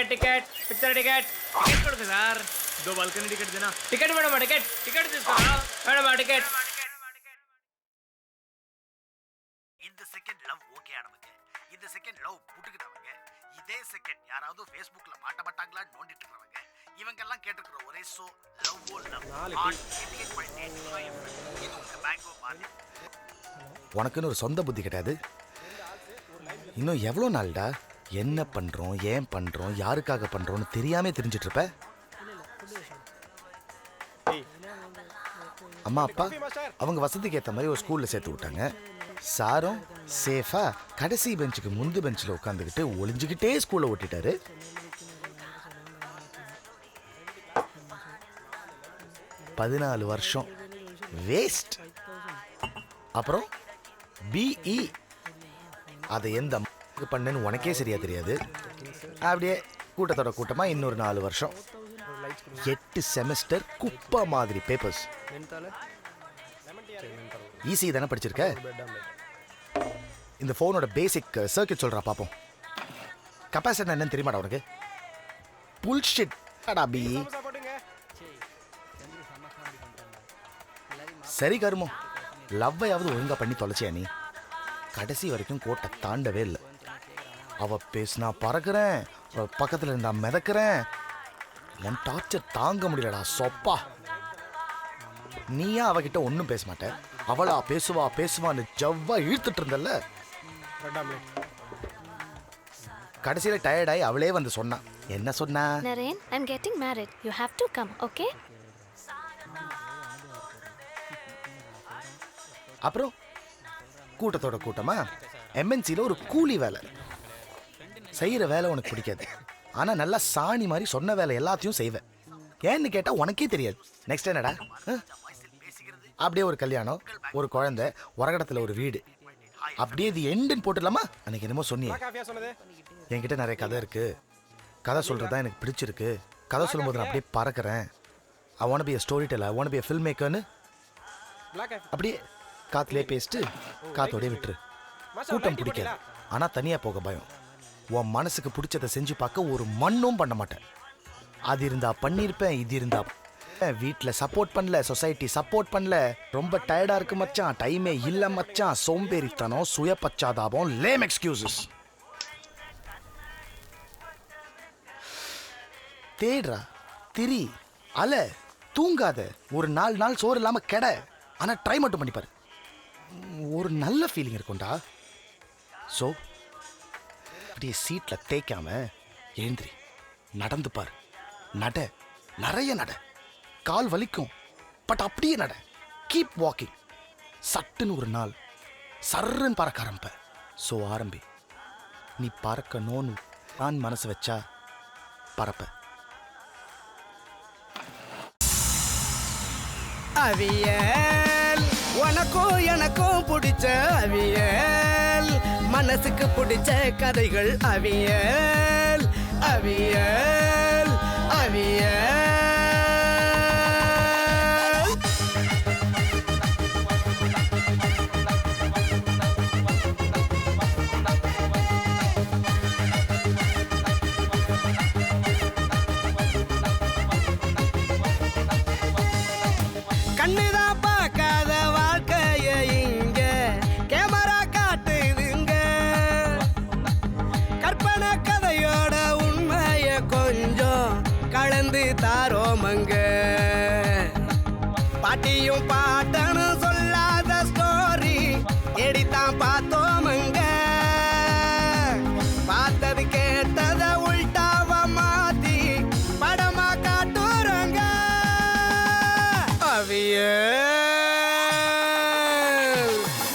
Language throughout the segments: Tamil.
टिकट पिक्चर टिकट टिकट ಕೊಡ್ತೀರಾ sir 2 balcony ticket Dena ticket madam ticket తీసుకోరా ಮೇಡಮ್ ಟಿಕೆಟ್ இந்த செகண்ட் லவ் ஓகே ஆனவங்க இந்த செகண்ட் லவ் புட்டுக்கிட்டவங்க இதே செகண்ட் யாராவது ஃபேஸ்புக்ல மாட்டப்பட்டாங்களா நோண்டிட்டு இருக்கவங்க இவங்க எல்லாம் கேட்டிருக்கிற ஒரே ஷோ லவ் ஓ லவ் இது உங்க பேங்கோ மாதிரி. உனக்குன்னு ஒரு சொந்த புத்தி கிடையாது. இன்னும் எவ்வளோ நாள்டா என்ன பண்றோம், ஏன் பண்றோம், யாருக்காக பண்றோம்னு தெரியாம தெரிஞ்சிட்டு இருப்ப. அம்மா அப்பா அவங்க வசதிக்கு ஏற்ற மாதிரி ஒரு ஸ்கூல்ல சேர்த்து விட்டாங்க. சாரும் சேஃபா கடைசி பெஞ்சுக்கு முந்து பெஞ்சில் உட்காந்துக்கிட்டு ஒளிஞ்சுக்கிட்டே ஸ்கூலை ஓட்டிட்டாரு. பதினாலு வருஷம் வேஸ்ட். அப்புறம் பிஇ அதை எந்த பண்ணு உனக்கே சரியா தெரியாது. அப்படியே கூட்டத்தோட கூட்டமா இன்னொரு 4 வருஷம் 8 செமஸ்டர் குப்பை மாதிரி பேப்பர்ஸ். ஈஸி தானே படிச்சிருக்க. இந்த போனோட பேசிக் சர்க்கியூட் சொல்றா பாப்போம். கெபாசிட்டர் என்னன்னு தெரியுமாடா உனக்கு? புல்ஷிட் பி. சரி கருமோ, லவ்வையாவது ஒழுங்கா பண்ணி தொலைச்சியா நீ? கடைசி வரைக்கும் கோட்டை தாண்டவே இல்லை. அவ பேசினா பறக்கிறேன், பக்கத்துல இருந்தா மிதக்கிறேன். என் டார்ச்சர் தாங்க முடியலடா சொப்பா. நீயா அவகிட்ட ஒன்னும் பேச மாட்ட, அவளா பேசுவா பேசுவான்னு ஜவ்வா இழுத்துட்டு இருந்தல்ல. கடைசியில டயர்டாயி அவளே வந்து சொன்னா. என்ன சொன்னா? Naren, I'm getting married. You have to come, okay? அப்புறம் கூட்டத்தோட கூட்டமா எம்என்சில ஒரு கூலி வேலை செய்யற வேலை உனக்கு பிடிக்காது. ஆனா நல்லா சாணி மாதிரி சொன்ன வேலை எல்லாத்தையும் செய்வேன். ஏன்னு கேட்டா உனக்கே தெரியாது. நெக்ஸ்ட் என்னடா? அப்படியே ஒரு கல்யாணம், ஒரு குழந்தை, உரகடத்துல ஒரு வீடு. அப்படியே இது எண்டுன்னு போட்டுடலாமா? அன்னைக்கு என்னமோ சொன்னியே, என்கிட்ட நிறைய கதை இருக்கு, கதை சொல்றதுதான் எனக்கு பிடிச்சிருக்கு, கதை சொல்லும்போது நான் அப்படியே பறக்கிறேன். I want to be a storyteller, I want to be a filmmakerன்னு அப்படியே காத்துலே பேசிட்டு காத்தோடய விட்டுரு. கூட்டம் பிடிக்காது, ஆனா தனியா போக பயம். உன் மனசுக்கு பிடிச்சதை செஞ்சு பார்க்க ஒரு மண்ணும் பண்ண மாட்டேன். அது இருந்தா பண்ணியிருப்பேன், இது இருந்தா. வீட்டில் சப்போர்ட் பண்ணல, சொசைட்டி சப்போர்ட் பண்ணல, ரொம்ப டயர்டா இருக்கு மச்சான், டைமே இல்ல மச்சான், சோம்பேறித்தனம், சுய பச்சாதாபம், லேம் எக்ஸ்கியூசஸ். தேடுறா, திரி, அல, தூங்காத, ஒரு 4 நாள் சோறு இல்லாம கெட. ஆனா ட்ரை மட்டும் பண்ணிப்பாரு, ஒரு நல்ல ஃபீலிங் இருக்கும்டா. ஸோ அப்படியே சீட்ல தேய்க்காம எழுந்திரி, நடந்து பாரு. நட, நிறைய நட, கால் வலிக்கும், பட் அப்படியே நட. Keep walking. சட்டுன்னு ஒரு நாள் சர்றன்னு பறக்க ஆரம்ப. ஸோ ஆரம்பி. நீ பறக்கணும்னு நான் மனசு வச்சா பறப்ப. அவியல் உனக்கும் எனக்கும் பிடிச்ச அவியல், மனசுக்கு பிடிச்ச கதைகள் அவியல் அவியல் அவியல். கண்ணுதான் பார்க்காத வாழ்க்கைய இங்க கேமரா காட்டுதுங்க. கற்பனை கதையோட உண்மைய கொஞ்சம் கலந்து தாரோமங்க. பாட்டியும் பாட்டனும் சொல்லாத ஸ்டோரி எடுத்தா தான் பார்த்தோமங்க. பார்த்தது கேட்டத உள்டாவ மாத்தி படமா காட்டுறங்க. அவியல்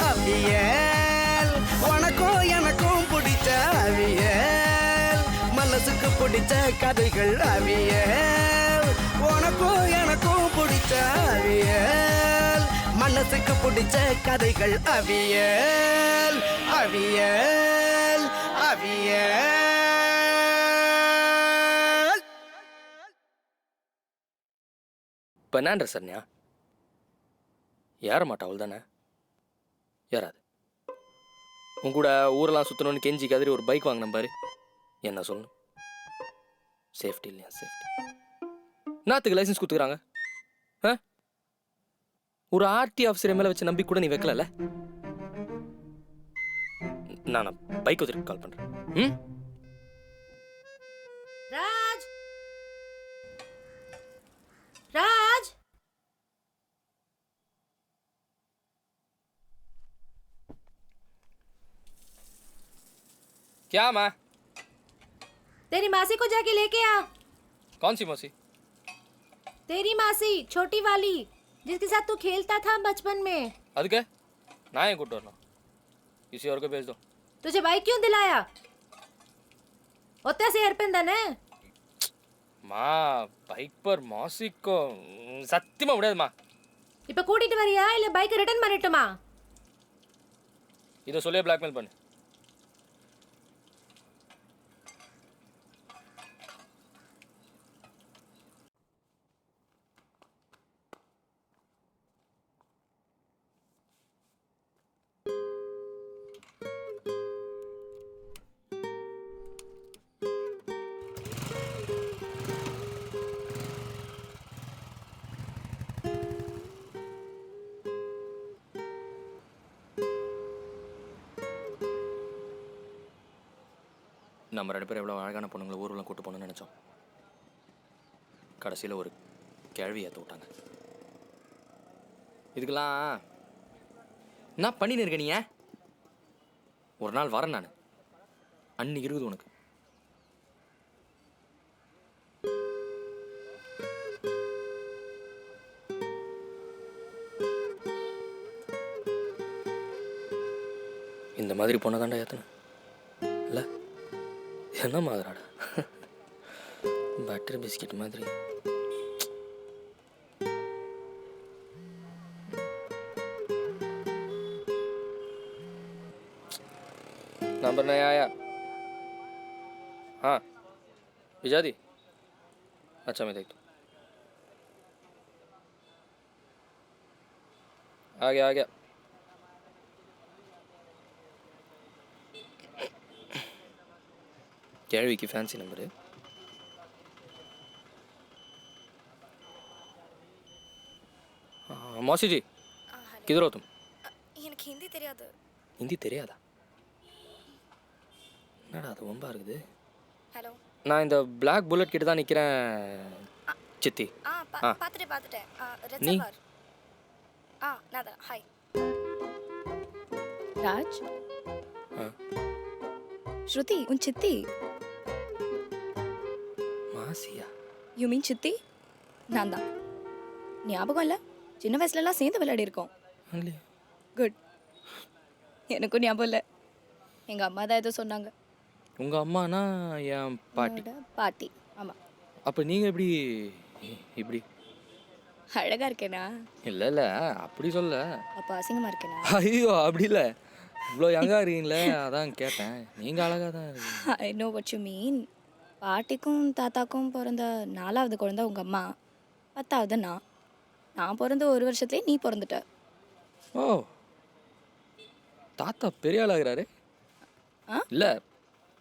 அவியல் உனக்கும் எனக்கும் பிடிச்ச அவியல், மனசுக்கு பிடிச்ச கதைகள் அவியல். உனக்கும் எனக்கும் பிடிச்ச அவியல், மனசுக்கு பிடிச்ச கதைகள் அவியல். அவியல் அவியல். பன்னாண்ட சரண்யா ஏற மாட்டா அவள் தானே ஏறாது. உன் கூட ஊரெல்லாம் சுற்றணும்னு கெஞ்சி கதறி ஒரு பைக் வாங்கின பாரு, என்ன சொல்லணும்? சேஃப்டி இல்லையா? சேஃப்டி நாத்துக்கு லைசன்ஸ் கொடுத்துக்கிறாங்க. ஒரு ஆர்டி ஆஃபீஸர் மேலே வச்சு நம்பி கூட நீ வைக்கல. நான் பைக் வச்சுட்டு கால் பண்ணுறேன். ம் ராஜ் ராஜ் क्या माँ? तेरी मासी को जाके लेके आ. कौन सी मौसी? तेरी मासी छोटी वाली जिसके साथ तू खेलता था बचपन में. அதுக்கு நான் ஏன் கூப்பிட்டு வரணும்? किसी और को भेज दो. तुझे बाइक क्यों दिलाया? ஒத்த சேர்ப்பேன் தானே. माँ बाइक पर मौसी को சத்தியமா முடியாதுமா. இப்ப கூட்டிட்டு வரியா இல்ல பைக் ரிட்டர்ன் பண்ணட்டுமா? இதை சொல்லியே பிளாக்மெயில் பண்ணு. நம்ம 2 பேரும் எவ்வளோ அழகான பொண்ணுங்களை ஊர்வலம் கூட்டு போகணும்னு நினச்சோம். கடைசியில் ஒரு கேள்வி ஏற்ற விட்டாங்க. இதுக்கெல்லாம் என்ன பண்ணின்னு இருக்க நீ? ஒரு நாள் வரேன் நான், அன்னைக்கு இருக்குது உனக்கு. இந்த மாதிரி பொண்ணை தாண்டா ஏற்றணும் இல்லை? என்ன மாதிரிடா பட்டர் பிஸ்கட் மாதிரி. नंबर नहीं आया? हाँ भिजा दी? अच्छा मैं देखता हूँ. आ गया आ गया. கேள்வி की फैंसी नंबर है. मौसी जी किधर हो तुम? எனக்கு ஹிந்தி தெரியாது. हिंदी தெரியாதா? என்னடா அது ரொம்ப இருக்குது. ஹலோ, நான் இந்த பிளாக் புல்லட் கிட்ட தான் நிற்கிறேன் சித்தி. பார்த்துட்டேன். நீ? ரெட்சவர். நான் தான். ஹாய் ராஜ். ஸ்ருதி உன் சித்தி. மாசியா? யூ மீன் சித்தி? நான் தான். ஞாபகம் இல்லை? சின்ன வயசுலலாம் சேர்ந்து விளையாடி இருக்கோம். இல்லையா? குட். எனக்கும் ஞாபகம் இல்லை. எங்கள் அம்மா தான் ஏதோ சொன்னாங்க. உங்கள் அம்மானா என் பாட்டி. என்னோட பாட்டி. ஆமாம். அப்போ நீங்கள் எப்படி இப்படி? அழகாக இருக்கேனா? இல்லை இல்லை அப்படி சொல்ல. அப்போ அசிங்கமாக இருக்கேனா? ஐயோ அப்படி இல்லை, இவ்வளோ யங்காக இருக்கீங்களே அதான் கேட்டேன். நீங்கள் அழகாக தான் இருக்கீங்க. I know what you mean. பாட்டிக்கும் தாத்தாக்கும் பிறந்த 4வது குழந்தை உங்கள் அம்மா, 10வது நான். நான் பிறந்த 1 வருஷத்துலேயே நீ பிறந்துட்ட. ஓ தாத்தா பெரிய ஆளாகிறாரு. இல்லை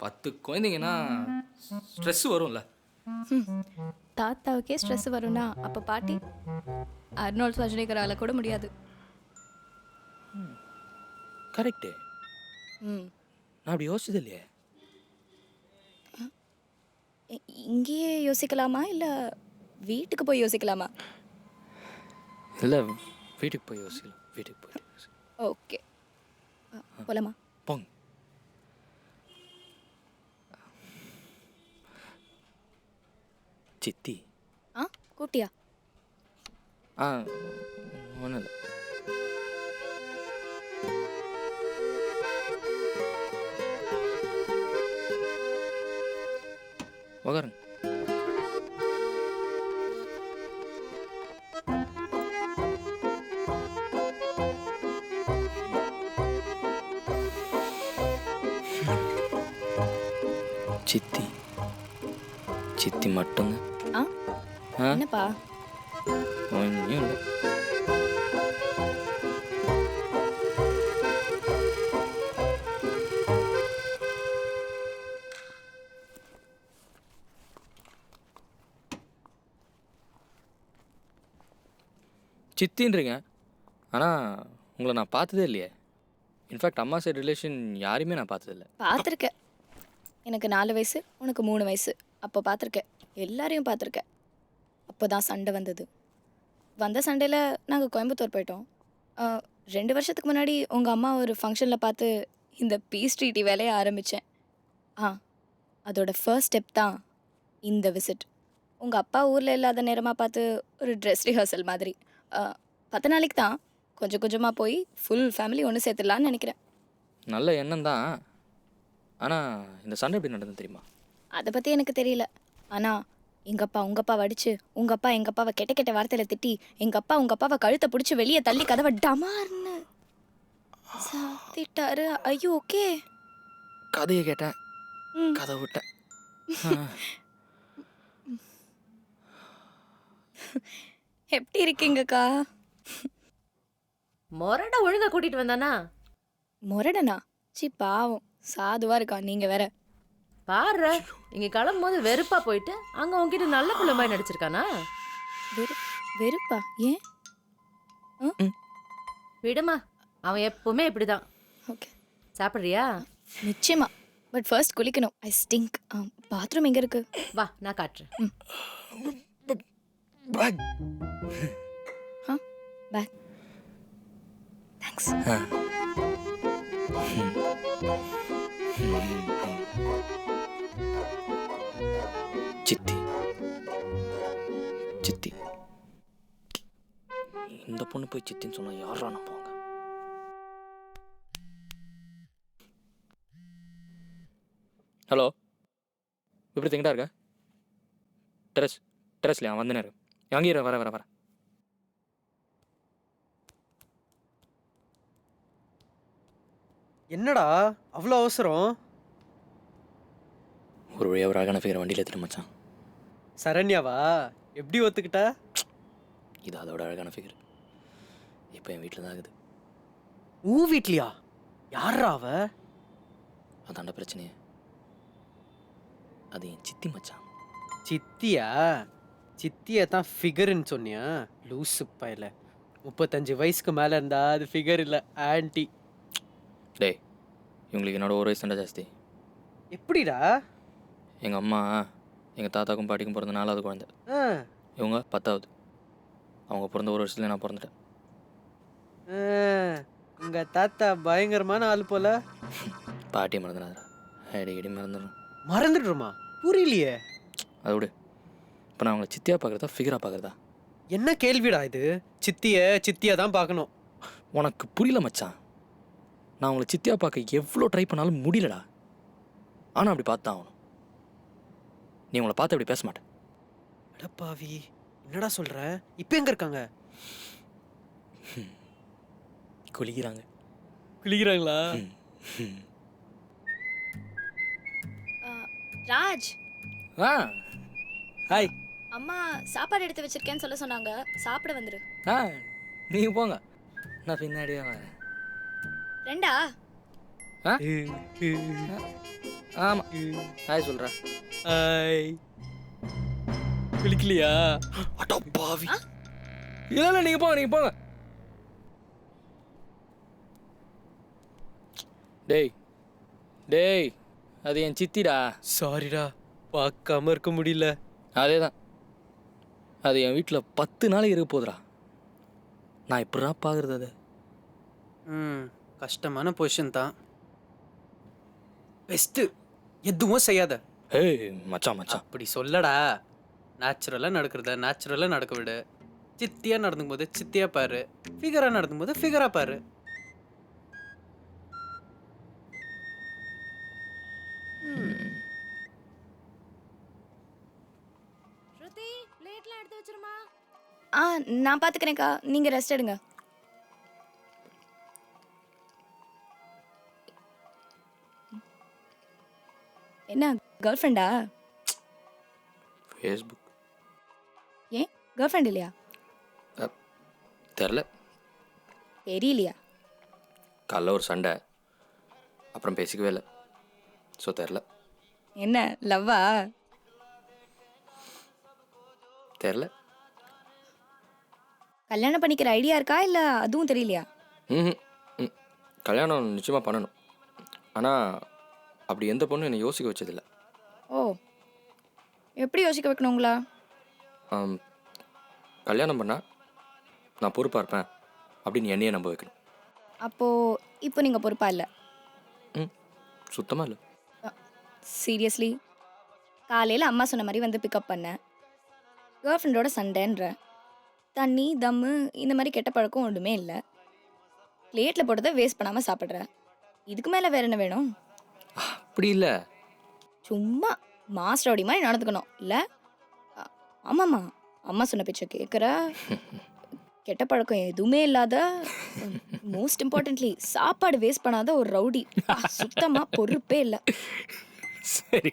10 குழந்தைங்கன்னா ஸ்ட்ரெஸ் வரும்ல. தாத்தாவுக்கே ஸ்ட்ரெஸ் வரும்னா அப்போ பாட்டி அர்னால்ட் ஸ்வாஸ்நேகரால கூட முடியாது. கரெக்டு. ம். நான் அப்படி யோசிச்சது இல்லையே. இங்கேயே யோசிக்கலாமா இல்லை வீட்டுக்கு போய் யோசிக்கலாமா? இல்லை வீட்டுக்கு போய் யோசிக்கலாம். வீட்டுக்கு போய் யோசிக்கலாம். ஓகே போலாமா? போங்க. சித்தி. ஆ கூட்டியா? ஆ ஒன்றும் இல்லை. உட்காருங்க. சித்தி சித்தி மட்டும்தான். ஆ ஆ என்னப்பா? ஒன்றும் இல்லை. சித்தின்றீங்க, ஆனால் உங்களை நான் பார்த்ததே இல்லையே. இன்ஃபேக்ட் அம்மா சைடு ரிலேஷன் யாரையுமே நான் பார்த்ததில்ல. பார்த்துருக்கேன். எனக்கு 4 வயசு, உனக்கு 3 வயசு. அப்போ பார்த்துருக்கேன். எல்லாரையும் பார்த்துருக்கேன். அப்போ தான் சண்டை வந்தது. வந்த சண்டையில் நாங்கள் கோயம்புத்தூர் போயிட்டோம். 2 வருஷத்துக்கு முன்னாடி உங்கள் அம்மா ஒரு ஃபங்க்ஷனில் பார்த்து இந்த பீஸ் ட்ரீட்டி வேலையை ஆரம்பித்தேன். அதோட ஃபர்ஸ்ட் ஸ்டெப் தான் இந்த விசிட். உங்கள் அப்பா ஊரில் இல்லாத நேரமாக பார்த்து ஒரு ட்ரெஸ் ரிஹர்சல் மாதிரி 10 நாளைக்கு தான் கொஞ்சம் கொஞ்சமாக போய் ஃபுல் ஃபேமிலி ஒன்று சேர்த்துடலான்னு நினைக்கிறேன். நல்ல எண்ணம் தான், ஆனால் இந்த சண்டை எப்படி நடந்தது தெரியுமா? அதை பற்றி எனக்கு தெரியல. ஆனால் எங்கள் அப்பா உங்கள் அப்பாவை அடிச்சு, உங்கள் அப்பா எங்கள் அப்பாவை கெட்ட கெட்ட வார்த்தையில் திட்டி, எங்கள் அப்பா உங்கள் அப்பாவை கழுத்தை பிடிச்சி வெளியே தள்ளி கதவை டமார்னு சாத்திட்டாரு. ஐயோ ஓகே. கதையை கேட்டேன், கதை விட்டேன். எப்படி இருக்கீங்கக்கா? மொரட ஒழுங்கா கூட்டிட்டு வந்தானா? முரடனா? சி பாவம், சாதுவா இருக்கா. நீங்கள் வேற. பாரு, இங்க கிளம்பும் போது வெறுப்பா போயிட்டு அங்க உன்கிட்ட நல்ல புள்ள மாதிரி நடிச்சிருக்கானா? வெறுப்பா? ஏன்? விடுமா, அவன் எப்பவுமே இப்படிதான். ஓகே, சாப்பிடுறியா? நிச்சயமா. பட் ஃபர்ஸ்ட் குளிக்கணும். ஐ ஸ்டிங்க். பாத்ரூம் எங்கே இருக்கு? வா, நான் காட்டுறேன். பேக். பேக். தேங்க்ஸ். சித்தி சித்தி, இந்த பொண்ணு போய் சித்தின்னு சொன்னா யாரா நம்புவாங்க? ஹலோ, எப்படி எங்கிட்டா இருக்க? டெரஸ்லையா? வந்தனே இருக்கு. அங்கேயே வர வர வர. என்னடா அவ்வளோ அவசரம்? ஒரு வழியாக ஒரு அழகான ஃபிகரை வண்டியில் ஏற்றிட்டு மச்சான். சரண்யாவா? எப்படி ஒத்துக்கிட்டா? இது அதோட அழகான ஃபிகர். இப்போ என் வீட்டில் தான் இருக்குது. உன் வீட்லையா? யாரா அவ? அதாண்ட பிரச்சனையே. அது என் சித்தி மச்சான். சித்தியா? சித்தியை தான் ஃபிகர்னு சொன்னியா? லூசு பையல. 35 வயசுக்கு மேலே இருந்தா அது ஃபிகர் இல்லை, ஆன்டி. டேய், இவங்களுக்கு என்னோட ஒரு வயசு தாண்டா ஜாஸ்தி. எப்படிடா? எங்கள் அம்மா எங்கள் தாத்தாக்கும் பாட்டிக்கும் பிறந்த 4வது குழந்தை. இவங்க 10வது. அவங்க பிறந்த ஒரு வருஷத்துல நான் பிறந்துட்டேன். உங்க தாத்தா பயங்கரமான ஆள் போல. பாட்டியை மறந்துடாதா? அடிக்கடி மறந்துடும். மறந்துடுமா? புரியலையே. அதை விடு. இப்போ நான் அவங்கள சித்தியாக பார்க்குறதா ஃபிகராக பார்க்குறதா? என்ன கேள்விடா இது? சித்தியா தான் பார்க்கணும். உனக்கு புரியல மச்சான். நான் அவங்கள சித்தியாக பார்க்க எவ்வளோ ட்ரை பண்ணாலும் முடியலடா. ஆனால் அப்படி பார்த்து தான் ஆகணும். நீ உங்களை பார்த்து அப்படி பேச மாட்டேன். அடப்பாவி, என்னடா சொல்ற? இப்போ எங்க இருக்காங்க? குளிக்கிறாங்க. குளிக்கிறாங்களா? ராஜ், ஹாய். அம்மா சாப்பாடு எடுத்து வச்சிருக்கேன்னு சொல்ல சொன்னாங்க. சாப்பிட வந்துரு. நீங்கள் போங்க, நான் பின்னாடியே வரேன். 2 ஆமாம், ஹாய் சொல்கிறேன். ஹாய். குளிக்கலையா? அடப்பாவி. இல்லை, நீங்கள் போங்க. டேய், அது என் சித்திடா. சாரிடா, பார்க்காம இருக்க முடியல. அதே தான். அது என் வீட்டில் 10 நாளைக்கு இருக்க போகுதுடா. நான் இப்படிதான் பார்க்குறது. அது கஷ்டமான பொசிஷன் தான். பெஸ்ட்டு எதுவும் செய்யாத. ஏய் மச்சான் மச்சான். அப்படி சொல்லடா. நேச்சுரலாக நடக்கிறத நேச்சுரலாக நடக்க விடு. சித்தியாக நடந்துக்கும் போது சித்தியாக பாரு, ஃபிகராக நடந்துக்கும் போது ஃபிகராக பாரு. ஸ்ருதி பிளேட்லாம் எடுத்து வச்சிருமா. ஆ நான் பார்த்துக்கிறேன்க்கா, நீங்கள் ரெஸ்ட் எடுங்க. என்ன கேர்ள் ஃப்ரெண்டா? ஃபேஸ்புக். ஏன் கேர்ள் ஃப்ரெண்ட் இல்லையா? தெரில. தெரியலையா? காலைல ஒரு சண்டை, அப்புறம் பேசிக்கவே இல்லை. ஸோ தெரில. என்ன லவ்வா? தெரில. கல்யாணம் பண்ணிக்கிற ஐடியா இருக்கா இல்லை அதுவும் தெரியலையா? ம் கல்யாணம் நிச்சயமாக பண்ணணும். ஆனால் அப்படி எந்த பொண்ணும் என்னை யோசிக்க வச்சதில்லை. ஓ, எப்படி யோசிக்க வைக்கணும் உங்களா? கல்யாணம் பண்ணால் நான் பொறுப்பாக இருப்பேன் அப்படின்னு என்னையே நம்ப வைக்கணும். அப்போது இப்போ நீங்கள் பொறுப்பா இல்லை? சுத்தமாக இல்லை. சீரியஸ்லி? காலையில் அம்மா சொன்ன மாதிரி வந்து பிக்கப் பண்ணேன். கேர்ள் ஃப்ரெண்டோட சண்டைன்ற தண்ணி தம்மு இந்த மாதிரி கெட்ட பழக்கம் ஒன்றுமே இல்லை. பிளேட்டில் போட்டதை வேஸ்ட் பண்ணாமல் சாப்பிட்றேன். இதுக்கு மேலே வேறு என்ன வேணும்? அப்படி இல்லை. சும்மா மாஸ்டரோடி மாதிரி நடந்துக்கணும் இல்லை? ஆமாம்மா, அம்மா சொன்ன பேச்சை கேட்குற, கெட்ட பழக்கம் எதுவுமே இல்லாத, மோஸ்ட் இம்பார்ட்டன்ட்லி சாப்பாடு வேஸ்ட் பண்ணாத ஒரு ரவுடி. சுத்தமாக பொறுப்பே இல்லை. சரி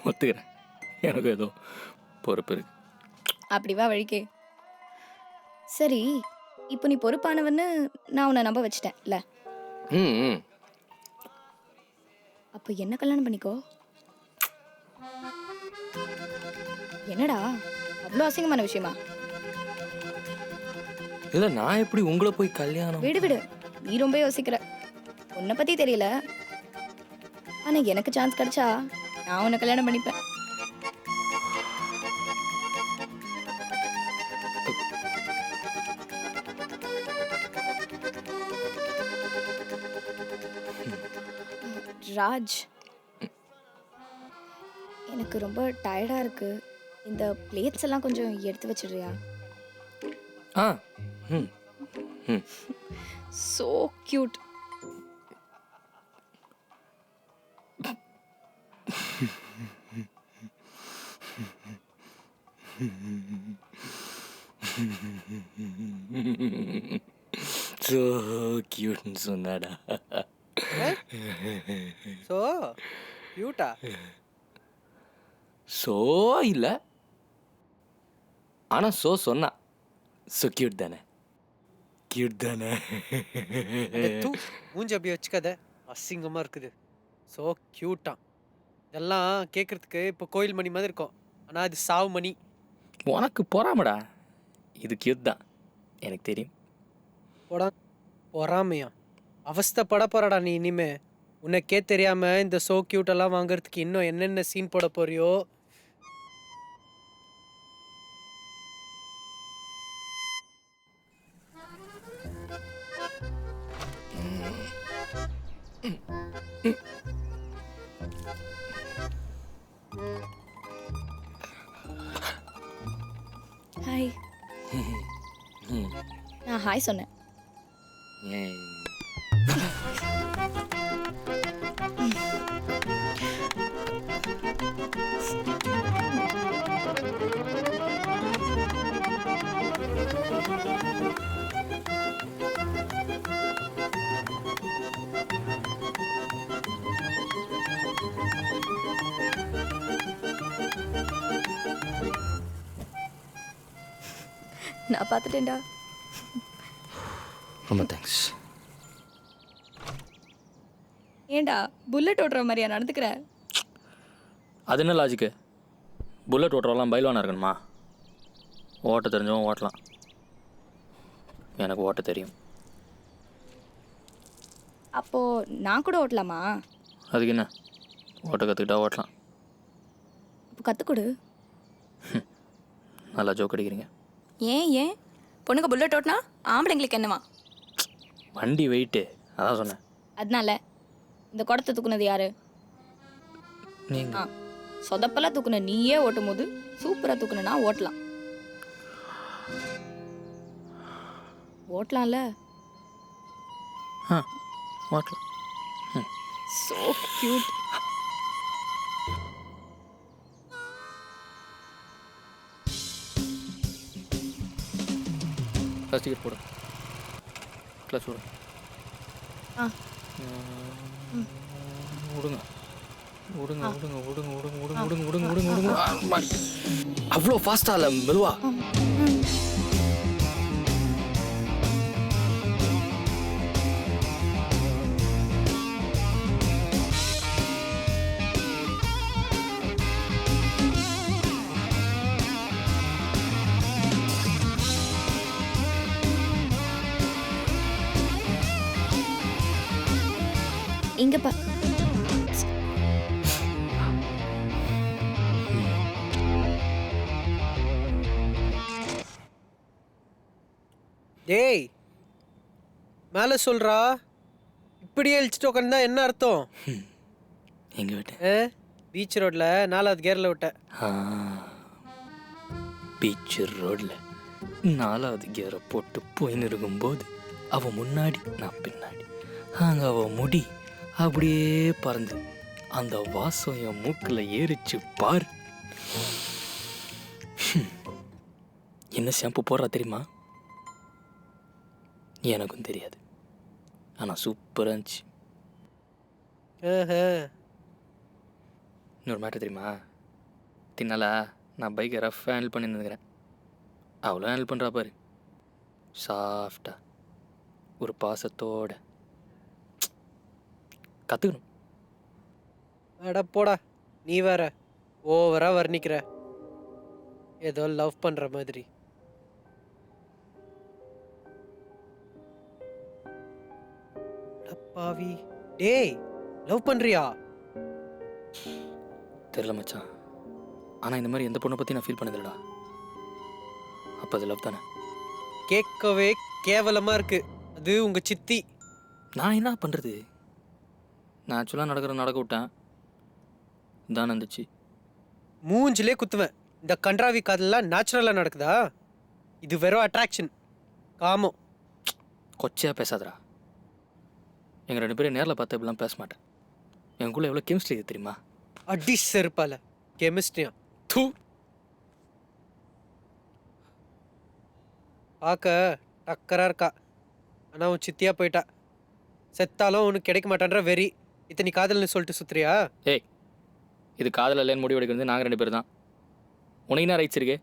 ஒத்துக்கிறேன், எனக்கு ஏதோ பொறுப்பு இருக்கு. அப்படி வா வழிக்கே. சரி, இப்போ நீ பொறுப்பானவன்னு நான் உன்னை நம்ப வச்சிட்டேன் இல்லை? ம் அப்போ என்ன கல்யாணம் பண்ணிக்கோ. என்னடா அவ்வளோ அசிங்கமான விஷயமா? இல்லை, நான் எப்படி உங்களை போய் கல்யாணம்? விடு விடு, நீ ரொம்ப யோசிக்கிற. உன்னை பற்றி தெரியல, ஆனால் எனக்கு சான்ஸ் கிடைச்சா நான் உன்னை கல்யாணம் பண்ணிப்பேன். ராஜ், எனக்கு ரொம்ப டயர்டாக இருக்கு. இந்த பிளேட்ஸ் எல்லாம் கொஞ்சம் எடுத்து வச்சிடுறியா? ஆ ம் ம் சோ கியூட். ஸோ கியூட்னு சொன்னாடா. ஸோ கியூட்டா? ஸோ இல்லை, ஆனால் ஸோ சொன்னா. ஸோ கியூட் தானே? கியூட் தானே? மூஞ்சி அப்படி வச்சுக்காத, அசிங்கமாக இருக்குது. ஸோ க்யூட்டா. இதெல்லாம் கேட்குறதுக்கு இப்போ கோயில் மணி மாதிரி இருக்கும், ஆனால் அது சாவு மணி. உனக்கு பொறாமடா, இது கியூட் தான், எனக்கு தெரியும். பொறாமையா? அவஸ்தைப்பட போறடா நீ இனிமே. உனக்கே தெரியாம இந்த சோ கியூட்டெல்லாம் வாங்குறதுக்கு இன்னும் என்னென்ன சீன் போட போறியோ. ஹாய். நான் ஹாய் சொன்னேன். ஏய். நான் பார்த்துட்டேன்டா. ரொம்ப தேங்க்ஸ். ஏண்டா புல்லட் ஓட்டுற மாதிரியா நடந்துக்கிற? அது என்ன லாஜிக்கு? புல்லட் ஓட்டுறவெல்லாம் பைல்வானா இருக்கணுமா? ஓட்ட தெரிஞ்சவன் ஓட்டலாம், எனக்கு ஓட்ட தெரியும். அப்போ நான் கூட ஓட்டலாமா? அதுக்கு என்ன, ஓட்ட கற்றுக்கிட்டா ஓட்டலாம். இப்போ கற்றுக்கொடு. நல்லா ஜோக் அடிக்கிறீங்க. ஏன் பொண்ணுங்க புல்லட் ஓட்டினா ஆம்பளைங்களுக்கு என்னவா? வண்டி வெயிட்டு அதான் சொன்னேன். அதனால இந்த குடத்தை தூக்குனது யாரு? நீங்கள் சொதப்பெல்லாம் தூக்குன நீயே ஓட்டும் போது சூப்பராக தூக்குனா ஓட்டலாம். ஓட்டலாம்ல. ஓட்டலாம். So cute. ஃபஸ்ட் டிக்கெட் போடு. கிளாஸ் விடு. ஆ விடுங்க விடுங்க விடுங்க விடுங்க விடுங்க விடுங்க விடுங்க விடுங்க விடுங்க விடுங்க. அவ்வளோ ஃபாஸ்டா இல்லை, மெதுவா. இங்க பா. டேய் மேலே சொல்றா. இப்படியே இழிச்சிட்டு உட்காந்தா என்ன அர்த்தம்? எங்கே விட்டேன்? பீச் ரோட்ல 4வது கியர்ல விட்ட. பீச் ரோட்ல 4வது கியரை போட்டு போயின்னு இருக்கும்போது அவன் முன்னாடி நான் பின்னாடி. அங்கே அவன் முடி அப்படியே பறந்து அந்த வாசம் என் மூக்கில் ஏறிச்சு பார். என்ன ஷாம்பு போடுறா தெரியுமா? எனக்கும் தெரியாது, ஆனால் சூப்பராக இருந்துச்சு. இன்னொரு மேட்டர் தெரியுமா? தின்னால நான் பைக்கை ரஃபாக ஹேண்டில் பண்ணி நின்றுக்கிறேன். அவ்வளோ ஹேண்டில் பண்ணுறா பாரு, சாஃப்டாக ஒரு பாசத்தோட. கற்றுக்கணும். அட போடா, நீ வேற ஓவரா வர்ணிக்கிற, ஏதோ லவ் பண்ற மாதிரி. பாவி, டேய் லவ் பண்றியா? தெரில மச்சான், ஆனால் இந்த மாதிரி எந்த பொண்ணை பற்றி நான் ஃபீல் பண்ணதில்லடா. அப்போ அது லவ் தானே? கேட்கவே கேவலமா இருக்கு. அது உங்க சித்தி. நான் என்ன பண்ணுறது? நான் ஆக்சுவலாக நடக்க விட்டேன், தான் வந்துச்சு. மூஞ்சிலே குத்துவேன். இந்த கன்றாவி காதெல்லாம் நேச்சுரலா நடக்குதா? இது வெறும் அட்ராக்ஷன், காமம். கொச்சையாக பேசாதடா. எங்கள் 2 பேரும் நேரில் பார்த்து இப்படிலாம் பேச மாட்டேன். எங்களுக்குள்ள எவ்வளோ கெமிஸ்ட்ரி இது தெரியுமா? அடி செருப்பால கெமிஸ்ட்ரியா? தூ. பார்க்க டக்கரா இருக்கா, ஆனா உன் சித்தியா போயிட்டா. செத்தாலும் உனக்கு கிடைக்க மாட்டான்ற வெறி. இத்தனை காதல்னு சொல்லிட்டு சுத்துறியா? ஏய், இது காதல் இல்லைன்னு முடிவு எடுக்கிறது நாங்கள் 2 பேர் தான். உனக்கு என்ன ரைட்ஸ் இருக்கு?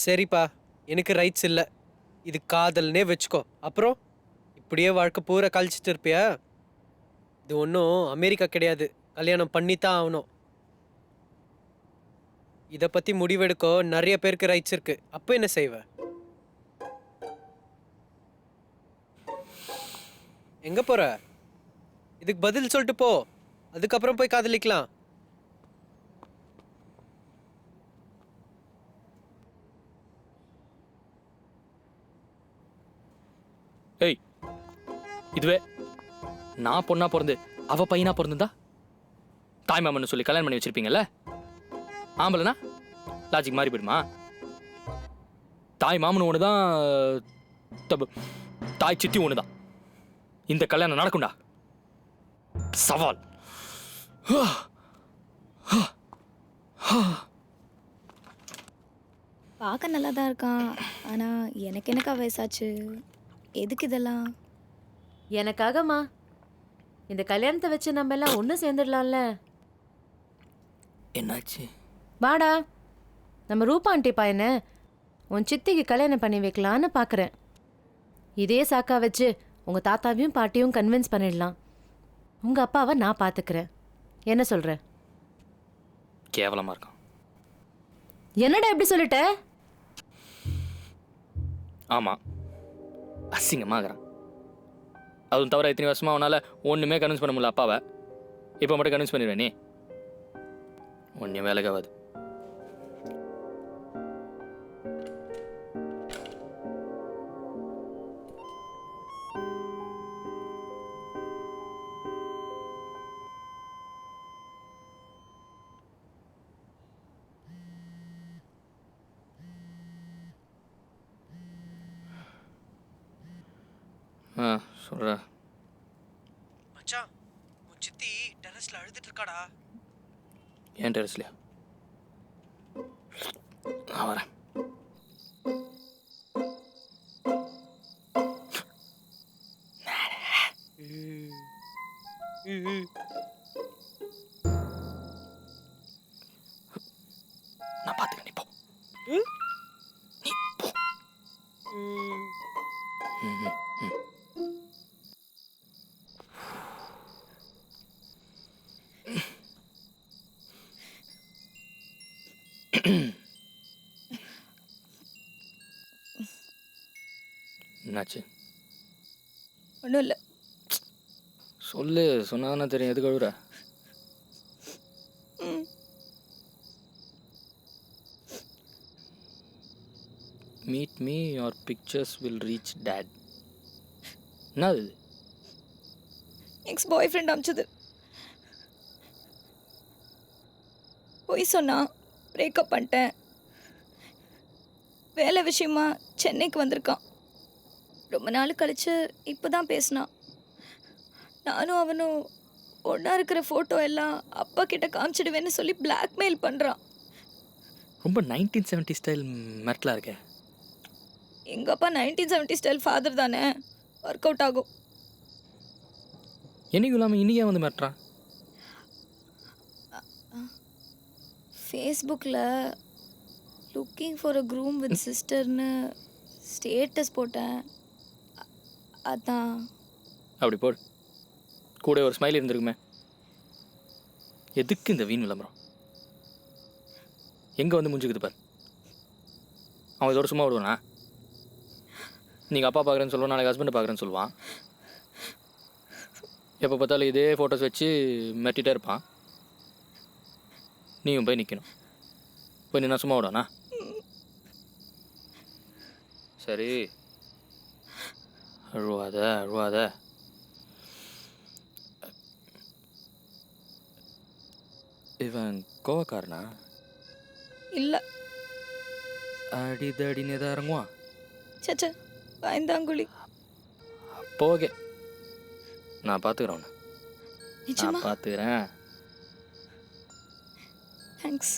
சரிப்பா, எனக்கு ரைட்ஸ் இல்லை. இது காதல்னே வச்சுக்கோ. அப்புறம் இப்படியே வாழ்க்கை பூரா கழிச்சிட்டு இருப்பியா? இது ஒன்றும் அமெரிக்கா கிடையாது, கல்யாணம் பண்ணித்தான் ஆகணும். இதை பற்றி முடிவெடுக்க நிறைய பேருக்கு ரைட்ஸ் இருக்கு. அப்போ என்ன செய்வ? எங்க போற? இதுக்கு பதில் சொல்லிட்டு போ, அதுக்கப்புறம் போய் காதலிக்கலாம். ஏய், இதுவே நான் பொண்ணா பிறந்து அவ பையனா பிறந்திருந்தா தாய் மாமன்னு சொல்லி கல்யாணம் பண்ணி வச்சிருப்பீங்கல்ல? ஆம்பளைனா லாஜிக் மாறி போயிடுமா? தாய் மாமன் ஒன்று தான், தாய் சித்தி ஒன்று தான். இந்த கல்யாணம் நடக்கும்டா, சவால். பார்க்க நல்லா தான் இருக்கான், ஆனால் எனக்கு என்னக்கா வயசாச்சு? எதுக்கு இதெல்லாம்? எனக்காகமா இந்த கல்யாணத்தை வச்சு நம்ம எல்லாம் ஒன்று சேர்ந்துடலாம்ல. என்னாச்சு? வாடா, நம்ம ரூபா ஆண்டி பையனை உன் சித்திக்கு கல்யாணம் பண்ணி வைக்கலான்னு பார்க்குறேன். இதே சாக்கா வச்சு உங்கள் தாத்தாவையும் பாட்டியும் கன்வின்ஸ் பண்ணிடலாம். உங்கள் அப்பாவை நான் பார்த்துக்கிறேன். என்ன சொல்கிற? கேவலமா இருக்கான். என்னடா எப்படி சொல்லிட்ட? ஆமா, அசிங்கமாகறான். அதுவும் தவிர இத்தனை வருஷமா அவனால ஒண்ணுமே கன்வின்ஸ் பண்ண முடியல அப்பாவை. இப்போ மட்டும் கன்வின்ஸ் பண்ணிடுவேன் நீ? ஒன்றும் வேலைக்காகாது. சொல்கிறா. மச்சான் உன் சித்தி டெரஸ்ல அழுதுட்டு இருக்காடா. ஏன் டெரஸ்லையா? நான் வரேன். நான் பார்த்துக்க, நீ போ. நீ போ. என்னாச்சு? ஒன்றும் இல்லை. சொல்லு, சொன்னாதானே தெரியும். எதுக்கு அழுகுற? Meet me, your pictures will reach date. என்னது இது? எக்ஸ் பாய் ஃப்ரெண்ட் அமிச்சது. போய் சொன்னா பிரேக்கப் பண்ணிட்டேன். வேலை விஷயமா சென்னைக்கு வந்திருக்கான். ரொம்ப நாள் கழிச்சு இப்போ தான் பேசினான். நானும் அவனும் ஒன்றா இருக்கிற ஃபோட்டோ எல்லாம் அப்பா கிட்ட காமிச்சிடுவேன்னு சொல்லி பிளாக்மெயில் பண்ணுறான். ரொம்ப 1970 ஸ்டைல் மிரட்டலாக இருக்கே. எங்கள் அப்பா 1970 ஸ்டைல் ஃபாதர் தானே, ஒர்க் அவுட் ஆகும். என்னைக்கும் இல்லாமல் இன்றைக்கே வந்து மிரட்டுறான். ஃபேஸ்புக்கில் looking for a groom with சிஸ்டர்னு ஸ்டேட்டஸ் போட்டேன். அதான். அப்படி போடு. கூட ஒரு ஸ்மைல் இருந்திருக்குமே. எதுக்கு இந்த வீண் விளம்பரம்? எங்கே வந்து முடிஞ்சுக்குது பாரு. அவன் இதோட சும்மா விடுவானா? நீங்கள் அப்பா பார்க்குறேன்னு சொல்லுவான், நாளைக்கு ஹஸ்பண்டை பார்க்குறேன்னு சொல்லுவான். எப்போ பார்த்தாலும் இதே ஃபோட்டோஸ் வச்சு மெட்டிகிட்டே இருப்பான். நீயும் போய் நிற்கணும். போய் நின்னா சும்மா விடுவானா? சரி, அழுவாத அழுவாத. இவன் கோவக்காரனா? இல்லை. அடிதடினே தான் இறங்குவான். சச்சா, பயந்தாங்குழி. போகே, நான் பார்த்துக்கிறேன் உன்னை. நிஜமா? நான் பார்த்துக்கிறேன். தேங்க்ஸ்.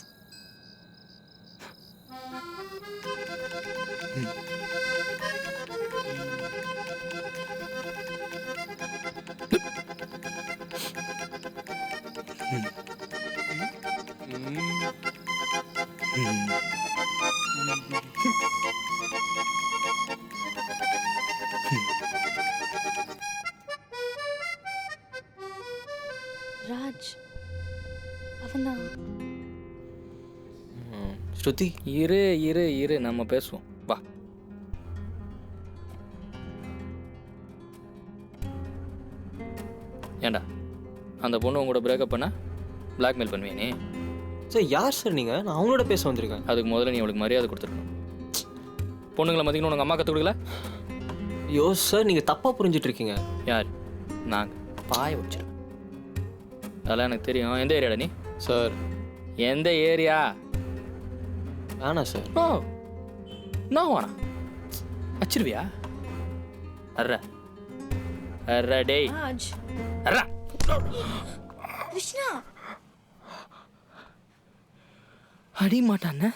ராஜ் அவன்தான். ஸ்ருதி, இரு இரு இரு, நம்ம பேசுவோம். வா. ஏண்டா அந்த பொண்ணு உங்களோட பிரேக்கப் பண்ண பிளாக்மெயில் பண்ணுவியா நீ? சார் யார் சார் நீங்கள்? நான் அவங்களோட பேச வந்திருக்கேன். அதுக்கு முதல்ல நீ அவளுக்கு மரியாதை கொடுத்துருக்கணும். பொண்ணுங்களை மதிக்கணும் உங்கள் அம்மா கற்றுக் கொடுக்கல? ஐயோ சார், நீங்கள் தப்பாக புரிஞ்சிட்டு இருக்கீங்க. யார்? நாங்கள் பாய வச்சிருக்கேன். அதெல்லாம் எனக்கு தெரியும். எந்த ஏரியாடா நீ? சார் எந்த ஏரியா? வேணாம் சார். ஓ, நான் வேணா வச்சிருவியா? அர்ரா அர்ரா டேய் ராஜ். அர்ரா. கிருஷ்ணா. அடி மாட்டான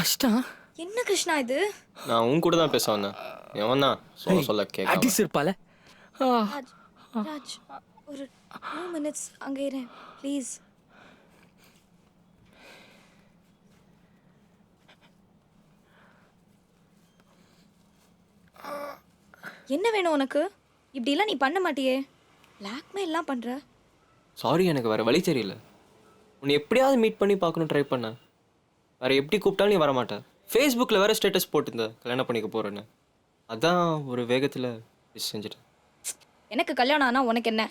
அஷ்டா. என்ன கிருஷ்ணா இது? நான் உன் கூட தான் பேச வந்தேன். எவன் தான் சொல்ல அடி கேட்க. சிற்பால. ராஜ், ராஜ் ஒரு 2 minutes அங்கே இருறேன் ப்ளீஸ். என்ன வேணும் உனக்கு? இப்படிலாம் நீ பண்ண மாட்டியே. பிளாக்மெயில்லாம் பண்ணுற. சாரி, எனக்கு வேறு வழி தெரியல. உன்னை எப்படியாவது மீட் பண்ணி பார்க்கணும் ட்ரை பண்ணேன். வேறு எப்படி கூப்பிட்டாலும் நீ வரமாட்டேன். ஃபேஸ்புக்கில் வேறு ஸ்டேட்டஸ் போட்டிருந்த கல்யாணம் பண்ணிக்க போகிறேன்னு. அதான் ஒரு வேகத்தில் விஷ் செஞ்சுட்டேன். எனக்கு கல்யாணம் ஆனால் உனக்கு என்ன?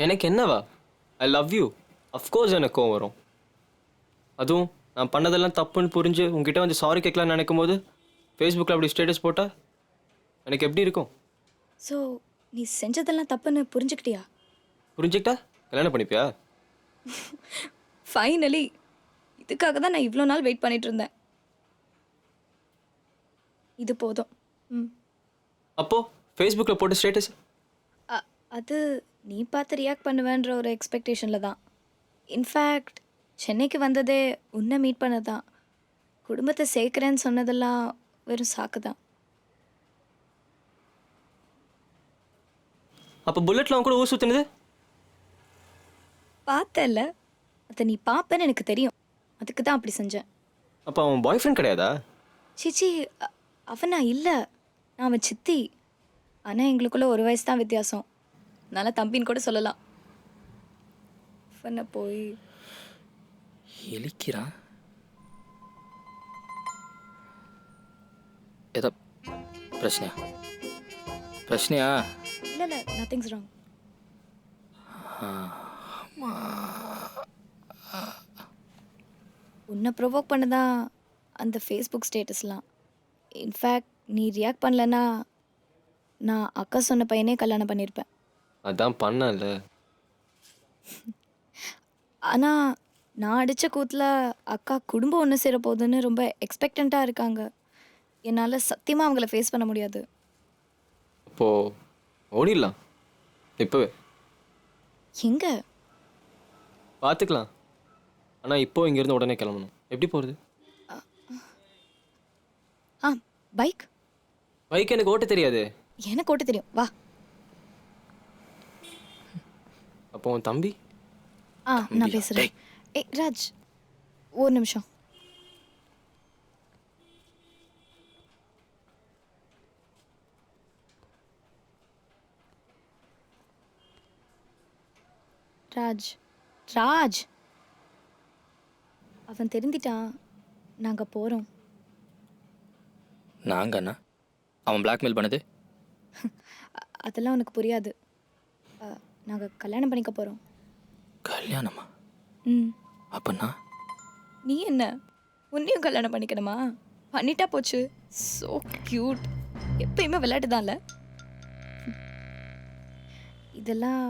எனக்கு என்னவா? I love you. அஃப்கோர்ஸ் எனக்கு கோவம் வரும். அதுவும் நான் பண்ணதெல்லாம் தப்புன்னு புரிஞ்சு உங்ககிட்ட வந்து சாரி கேட்கலான்னு நினைக்கும் போது ஃபேஸ்புக்கில் அப்படி ஸ்டேட்டஸ் போட்டால் எனக்கு எப்படி இருக்கும்? ஸோ நீ செஞ்சதெல்லாம் தப்புன்னு புரிஞ்சுக்கிட்டியா? புரிஞ்சுக்கிட்டா கல்யாணம் பண்ணிப்பியா? ஃபைனலி. இதுக்காக தான் நான் இவ்வளோ நாள் வெயிட் பண்ணிட்டு இருந்தேன். இது போதும். அப்போது ஃபேஸ்புக்கில் போட்ட ஸ்டேட்டஸ் அது நீ பார்த்து ரியாக்ட் பண்ணுவேன்ற ஒரு எக்ஸ்பெக்டேஷனில் தான். இன்ஃபேக்ட் சென்னைக்கு வந்ததே உன்னை மீட் பண்ண தான். குடும்பத்தை சேர்க்குறேன்னு சொன்னதெல்லாம் வெறும் சாக்கு தான். அப்போ புல்லட்டில் அவன் கூட ஊர் சுற்றினது? பார்த்தல, அதை நீ பார்ப்பேன்னு எனக்கு தெரியும். அதுக்கு தான் அப்படி செஞ்சேன். அப்போ அவன் பாய் ஃப்ரெண்ட் கிடையாதா? சிச்சி, அவனா இல்லை, நான் அவன் சித்தி. ஆனால் எங்களுக்குள்ள 1 வயசு தான் வித்தியாசம். நல்லா தம்பின்னு கூட சொல்லலாம். அவனை போய் எலிக்கிறான். ஏதோ பிரச்சனையா? இல்லை இல்லை, நத்திங்ஸ் ராங். உன்னை ப்ரொவோக் பண்ணதான் அந்த ஃபேஸ்புக் ஸ்டேட்டஸ்லாம். இன்ஃபேக்ட் நீ ரியாக்ட் பண்ணலன்னா நான் அக்கா சொன்ன பையனே கல்யாணம் பண்ணியிருப்பேன். அதான் பண்ணல. ஆனால் நான் அடித்த கூத்தில் அக்கா குடும்பம் ஒன்று சேர போகுதுன்னு ரொம்ப எக்ஸ்பெக்டண்ட்டாக இருக்காங்க. என்னால் சத்தியமாக அவங்கள ஃபேஸ் பண்ண முடியாது. அப்போது ஓடிடலாம் இப்போவே. எங்கே? பார்த்துக்கலாம். ஆனால் இப்போ இங்கேருந்து உடனே கிளம்பணும். எப்படி போகிறது? பைக். பைக் எனக்கு ஓட்ட தெரியாது. எனக்கு ஓட்ட தெரியும், வா. அப்போ உன் தம்பி? நான் பேசுகிறேன். ராஜ், ஒரு நிமிஷம். ராஜ் ராஜ் அவன் தெரிஞ்சிட்டான். நாங்கள் போகிறோம். நாங்கள் அண்ணா அவன் பிளாக்மெயில் பண்ணது? அதெல்லாம் உனக்கு புரியாது. நாங்கள் கல்யாணம் பண்ணிக்க போகிறோம். கல்யாணமா? அப்பண்ணா நீ என்ன உன்னையும் கல்யாணம் பண்ணிக்கணுமா? பண்ணிட்டா போச்சு. So cute. எப்பயுமே விளையாட்டு தான்ல. இதெல்லாம்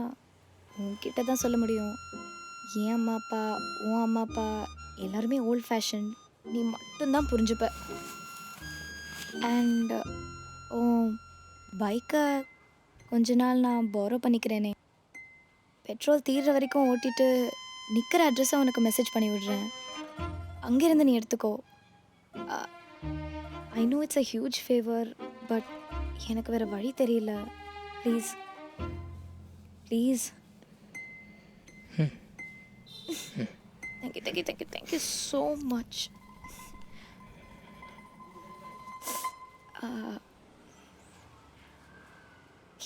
உன்கிட்ட தான் சொல்ல முடியும். என் அம்மா அப்பா, உன் அம்மா அப்பா எல்லாருமே ஓல்ட் ஃபேஷன். நீ மட்டும்தான் புரிஞ்சுப்ப. அண்ட் உன் பைக்கை கொஞ்ச நாள் நான் பாரோ பண்ணிக்கிறேனே. பெட்ரோல் தீர்ற வரைக்கும் ஓட்டிட்டு நிற்கிற அட்ரஸை உனக்கு மெசேஜ் பண்ணி விடுறேன். அங்கேருந்து நீ எடுத்துக்கோ. I know it's a huge favour, but எனக்கு வேறு வழி தெரியல. Please please. Thank you so much.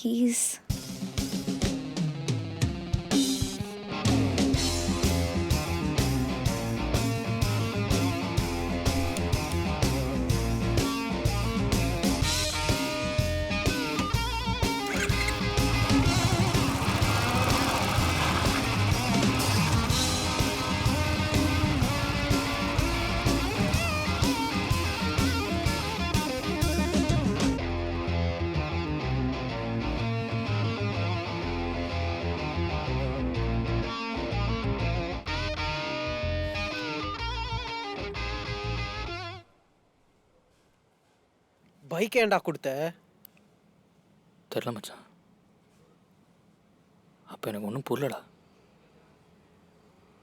He's bike ஏன்டா கொடுத்த? தெரில மச்சான். அப்போ எனக்கு ஒன்றும் புரியலடா.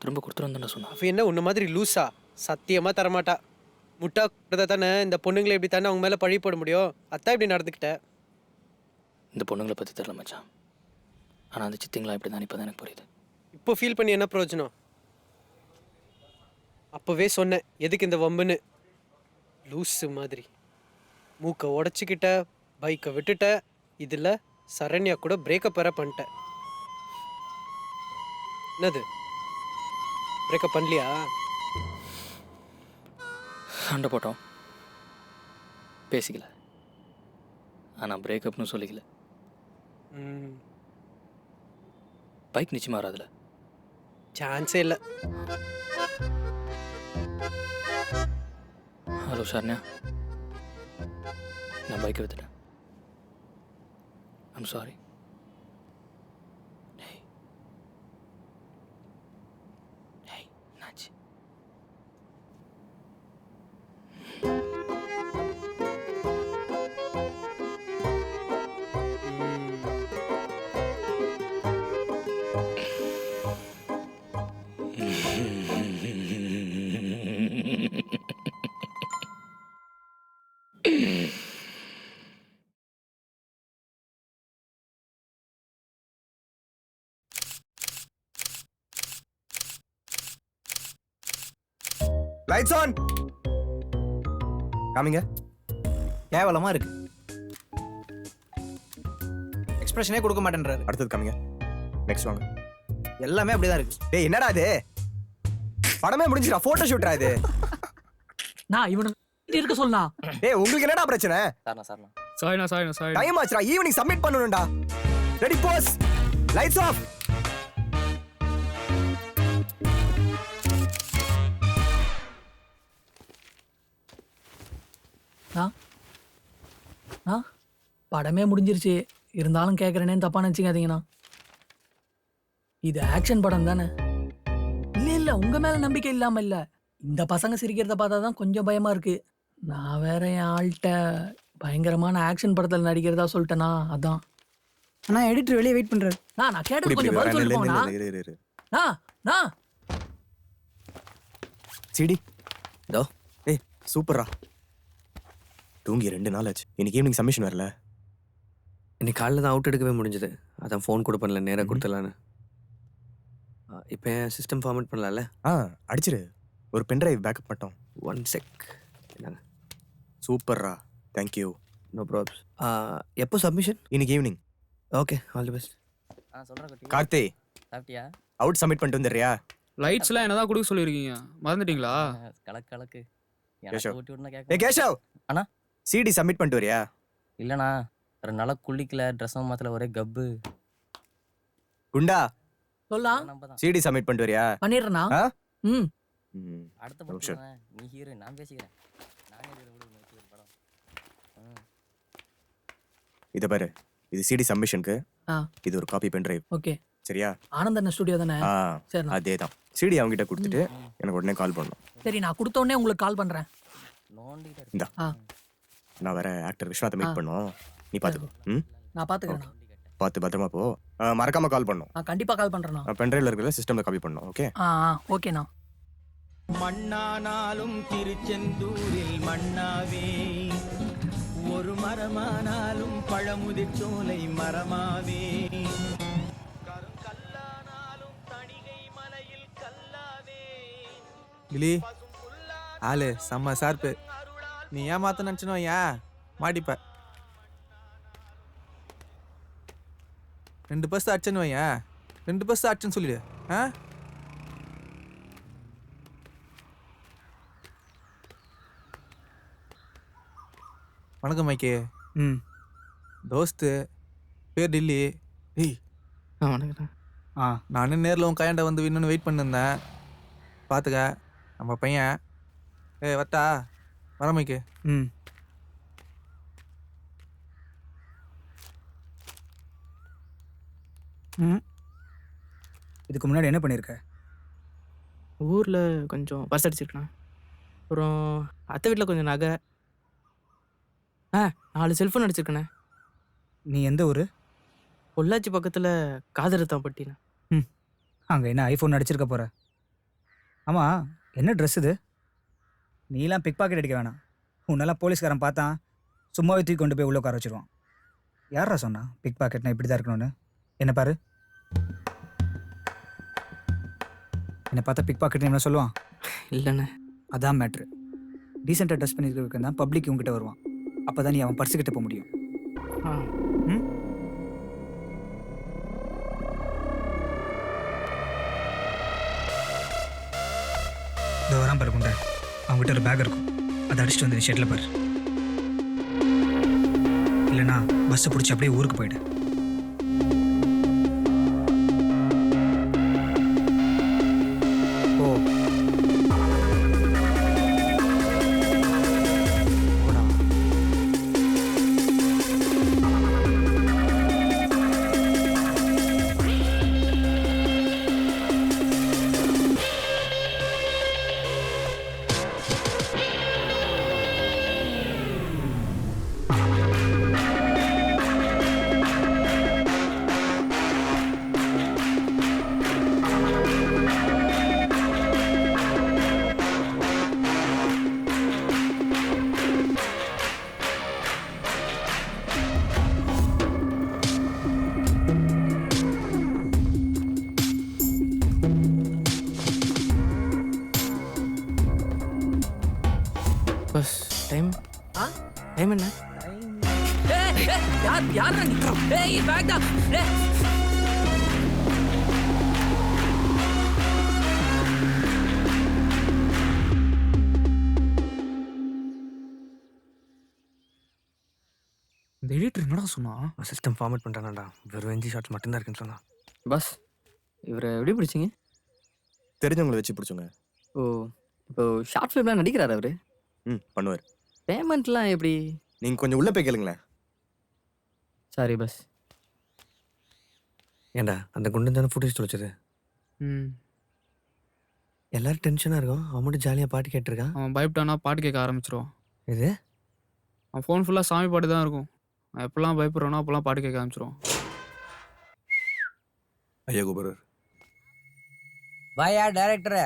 திரும்ப கொடுத்துருந்தேன் சொன்னா. அவ என்ன உன்ன மாதிரி லூஸா? சத்தியமாக தரமாட்டா. முட்டா கொடுத்தா தானே இந்த பொண்ணுங்களை இப்படி தானே அவங்க மேலே பழி போட முடியும். அதான் இப்படி நடந்துக்கிட்ட. இந்த பொண்ணுங்களை பற்றி தெரில மச்சான். ஆனால் அந்த சித்திங்களா இப்படி தான் இப்போ தான் எனக்கு புரியுது. இப்போ ஃபீல் பண்ணி என்ன பிரயோஜனம்? அப்போவே சொன்னேன் எதுக்கு இந்த வம்புன்னு. லூஸு மாதிரி மூக்கை உடச்சிக்கிட்ட, பைக்கை விட்டுட்ட. இதில் சரண்யா கூட பிரேக்கப் வேற பண்ணிட்டேன். என்னது பிரேக்கப் பண்ணலையா? சண்டை போட்டோம், பேசிக்கல. ஆனால் பிரேக்கப்னு சொல்லிக்கல. பைக் நிச்சயமாக வராதுல. சான்ஸே இல்லை. ஹலோ சரண்யா, நான் பைக்கை வித்துட்டேன். I'm sorry. என்னாச்சு? Lights on. காமிங்க. கேவலமா இருக்கு. எக்ஸ்பிரஷனே கொடுக்க மாட்டேன்றாரு. அடுத்தது காமிங்க. நெக்ஸ்ட் வாங்க. எல்லாமே அப்படிதான் இருக்கு. டேய் என்னடா இது? படமே முடிஞ்சிரா, போட்டோ ஷூட்ரா இது. நான் இவனு இருக்க சொல்லனா. டேய் உங்களுக்கு என்னடா பிரச்சனை? சாரிண்ணா. டைம் ஆச்சுடா, ஈவினிங் சப்மிட் பண்ணனும்டா. Ready pose. Lights off. படமே முடிஞ்சிருச்சு, இருந்தாலும் கேட்குறேனே தப்பா நினச்சிக்காதீங்கண்ணா. இது ஆக்ஷன் படம் தானே? இல்லை உங்க மேல நம்பிக்கை இல்லாம இல்ல, இந்த பசங்க சிரிக்கிறத பார்த்தா தான் கொஞ்சம் பயமா இருக்கு. நான் வேற என் ஆள்கிட்ட பயங்கரமான ஆக்ஷன் படத்தில் நடிக்கிறதா சொல்லிட்டேனா, அதான். ஆனா எடிட்டர் வெளியே வெயிட் பண்றாரு. நான் கேட்டது கொஞ்சம் பதில் சொல்லி போங்கண்ணா. சிடி. தோ. ஏய் சூப்பர்ரா. தூங்கி 2 நாள் ஆச்சு. இன்னைக்கு ஈவினிங் சப்மிஷன் வரல. இன்னைக்கு காலைல தான் அவுட் எடுக்கவே முடிஞ்சது. அதான் ஃபோன் கூட பண்ணல, நேராக கொடுத்துடலான்னு. இப்போ சிஸ்டம் ஃபார்மேட் பண்ணலாம்ல? அடிச்சிரு. ஒரு பென்ட்ரைவ் பேக்கப் மட்டும். 1 செக். என்னங்க? சூப்பர்ரா. தேங்க்யூ. No props. எப்போ சப்மிஷன்? இன்னைக்கு evening. Okay, all the best. சொல்கிறேன். கார்த்தி, சாப்பிட்டியா? அவுட் சப்மிட் பண்ணிட்டு வந்துடுறியா? லைட்ஸ்லாம் என்னதான் கொடுக்க சொல்லியிருக்கீங்க, மறந்துட்டீங்களா? கலக்கு. கேஷவ். ஊட்டி விட்டுனா ஏய் கேஷவ். அண்ணா. சிடி சப்மிட் பண்ணிட்டு வரியா? இல்லைண்ணா, 2 நாளாக குளிக்கல, ட்ரெஸ்ஸும் மாற்றல, ஒரே கப்பு. குண்டா, சொல்லலாம். நம்ம தான் சிடி சப்மிட் பண்ணிட்டு வரியா? பண்ணிடுறேண்ணா. ஆ? ம். அடுத்த படம் நீ ஹீரோ, நான் பேசிக்கிறேன். நானே படம். இத பாரு, இது சிடி சப்மிஷனுக்கு. ஆ. இது ஒரு காப்பி பென்ட்ரைவ். ஓகே. சரியா? ஆனந்தன் ஸ்டுடியோ தானே? சரி. அதேதான். சிடி அவங்க கிட்ட கொடுத்துட்டு எனக்கு உடனே கால் பண்ணணும். சரி, நான் கொடுத்த உடனே உங்களுக்கு கால் பண்றேன். இந்தா. நான் வேற ஆக்டர் விஸ்வநாத்தை மீட் பண்ணோம். நீ பாத்துக்கோ. நான் பாத்துக்கிறேன். பார்த்து பத்திரமா போ. மறக்காம கால் பண்ணும். கண்டிப்பா கால் பண்றேன். பென்ட்ரைவ்ல இருக்கிற சிஸ்டம்ல காப்பி பண்ணணும். ஓகே? ஓகேண்ணா. மண்ணானாலும் திருச்செந்தூரில் மண்ணாவே, ஒரு மரமானாலும் பழமுதிர் சோலை மரமாவே, கல்லானாலும் தணிகை மலையில் கல்லாவே. கிளி ஆளு செம்ம சார்பு. நீ ஏமாத்த நினச்சினோ ஏன் மாட்டிப்ப. 2 பஸ் அடிச்சன்னு வையன், 2 பஸ் அடிச்சுன்னு சொல்லிடு. வணக்கம் மைக்கே. தோஸ்து பேர் டில்லி. ஏய் வணக்கம். நானே நேரில் உன் கையாண்ட வந்து இன்னொன்று வெயிட் பண்ணிருந்தேன். பார்த்துக்க நம்ம பையன். வட்டா வர மைக்கே. இதுக்கு முன்னாடி என்ன பண்ணியிருக்க? ஊரில் கொஞ்சம் பஸ் அடிச்சிருக்கேண்ணா. அப்புறம் அத்தை வீட்டில் கொஞ்சம் நகை. 4 செல்ஃபோன் அடிச்சிருக்கேண்ணே. நீ எந்த ஊர்? பொள்ளாச்சி பக்கத்தில் காதரத்தாம்பட்டிண்ணா. அங்கே என்ன ஐஃபோன் அடிச்சிருக்க போகிற? ஆமாம், என்ன ட்ரெஸ் இது? நீலாம் பிக் பாக்கெட் அடிக்க வேணாம். உன்னெல்லாம் போலீஸ்காரன் பார்த்தான் சும்மாவே தூக்கி கொண்டு போய் உள்ள உட்கார வச்சிருவான். யாரா சொன்னா பிக் பாக்கெட்னா இப்படி தான் இருக்கணும்னு? என்ன பாரு, என்னை பார்த்தா பிக் பாக்கெட் என்ன சொல்லுவான்? இல்லைண்ணே. அதான் மேட்ரு. டீசெண்டாக ட்ரெஸ் பண்ணியிருக்க தான் பப்ளிக் உங்ககிட்ட வருவான். அப்போ தான் நீ அவன் பர்ஸுக்கிட்ட போக முடியும். இதோ வரான் பாரு குண்டை. அவங்ககிட்ட ஒரு பேக் இருக்கும், அதை அடிச்சுட்டு வந்து ஷெட்டில் பாரு. இல்லைனா பஸ்ஸை பிடிச்சி அப்படியே ஊருக்கு போயிடு. ஓ டைம் என்ன? யார் ஏய் பேக் தான். இந்த எடிட்டர் என்னடா சொன்னா? சிஸ்டம் ஃபார்மேட் பண்ணிட்டானடா. வெறும் என்ஜி ஷாட்ஸ் மட்டும்தான் இருக்குன்னு சொன்னான். பாஸ் இவரை எப்படி பிடிச்சிங்க? தெரிஞ்சவங்களை வச்சு பிடிச்சோங்க. ஓ இப்போ ஷார்ட் ஃபிலிம்லாம் நடிக்கிறாரு அவரு? பண்ணுவார். பேமெண்ட்லாம் எப்படி? நீங்கள் கொஞ்சம் உள்ளே போய் கேளுங்களேன். Sorry boss. ஏன்டா அந்த குண்டன் தானே ஃபுட்டேஜ் தொலைச்சது? எல்லாரும் டென்ஷனாக இருக்கும். அவன் மட்டும் ஜாலியாக பாட்டு கேட்டிருக்கான். அவன் பயப்பட்டானா பாட்டு கேட்க ஆரம்பிச்சிருவான். இது அவன் ஃபோன் ஃபுல்லாக சாமி பாட்டு தான் இருக்கும். அவன் எப்போல்லாம் பயப்படுறானோ அப்போல்லாம் பாட்டு கேட்க ஆரம்பிச்சிருவான். ஐயா குபரர். வாயா டைரக்டரை,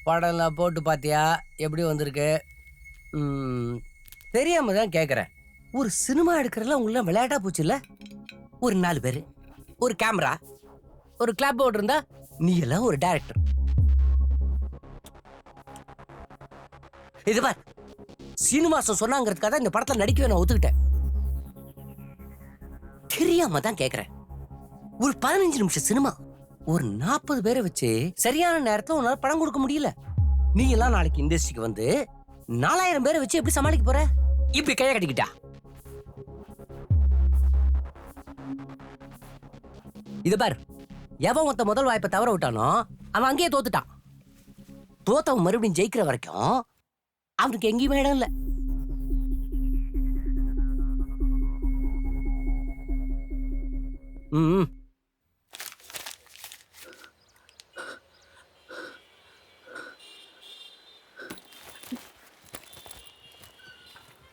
படம்லாம் போட்டு பார்த்தியா? எப்படி வந்திருக்கு? தெரியாம தான் கேட்குறேன். ஒரு சினிமா எடுக்கிறதுல உங்களெலாம் விளையாட்டா போச்சு இல்லை? ஒரு 4 பேர், ஒரு கேமரா, ஒரு கிளாப் போர்டு இருந்தா நீ எல்லாம் ஒரு டைரக்டர். இது பார், சீனிவாசன் சொன்னாங்கிறதுக்காக தான் இந்த படத்தில் நடிக்கவே நான் ஒத்துக்கிட்டேன். தெரியாம தான் கேட்குறேன். ஒரு 15 நிமிஷம் சினிமா, ஒரு 40 பேரை வச்சு சரியான நேரத்தில் உன்னால படம் கொடுக்க முடியல. நீ எல்லாம் நாளைக்கு இண்டஸ்ட்ரிக்கு வந்து 4000 பேரை வச்சு எப்படி சமாளிக்க போற? இப்படி கையை கட்டிக்கிட்டா? இது பார், எவன் ஒருத்த முதல் வாய்ப்பை தவற விட்டானோ அவன் அங்கேயே தோத்துட்டான். தோத்தவன் மறுபடியும் ஜெயிக்கிற வரைக்கும் அவனுக்கு எங்கேயுமே இடம் இல்லை.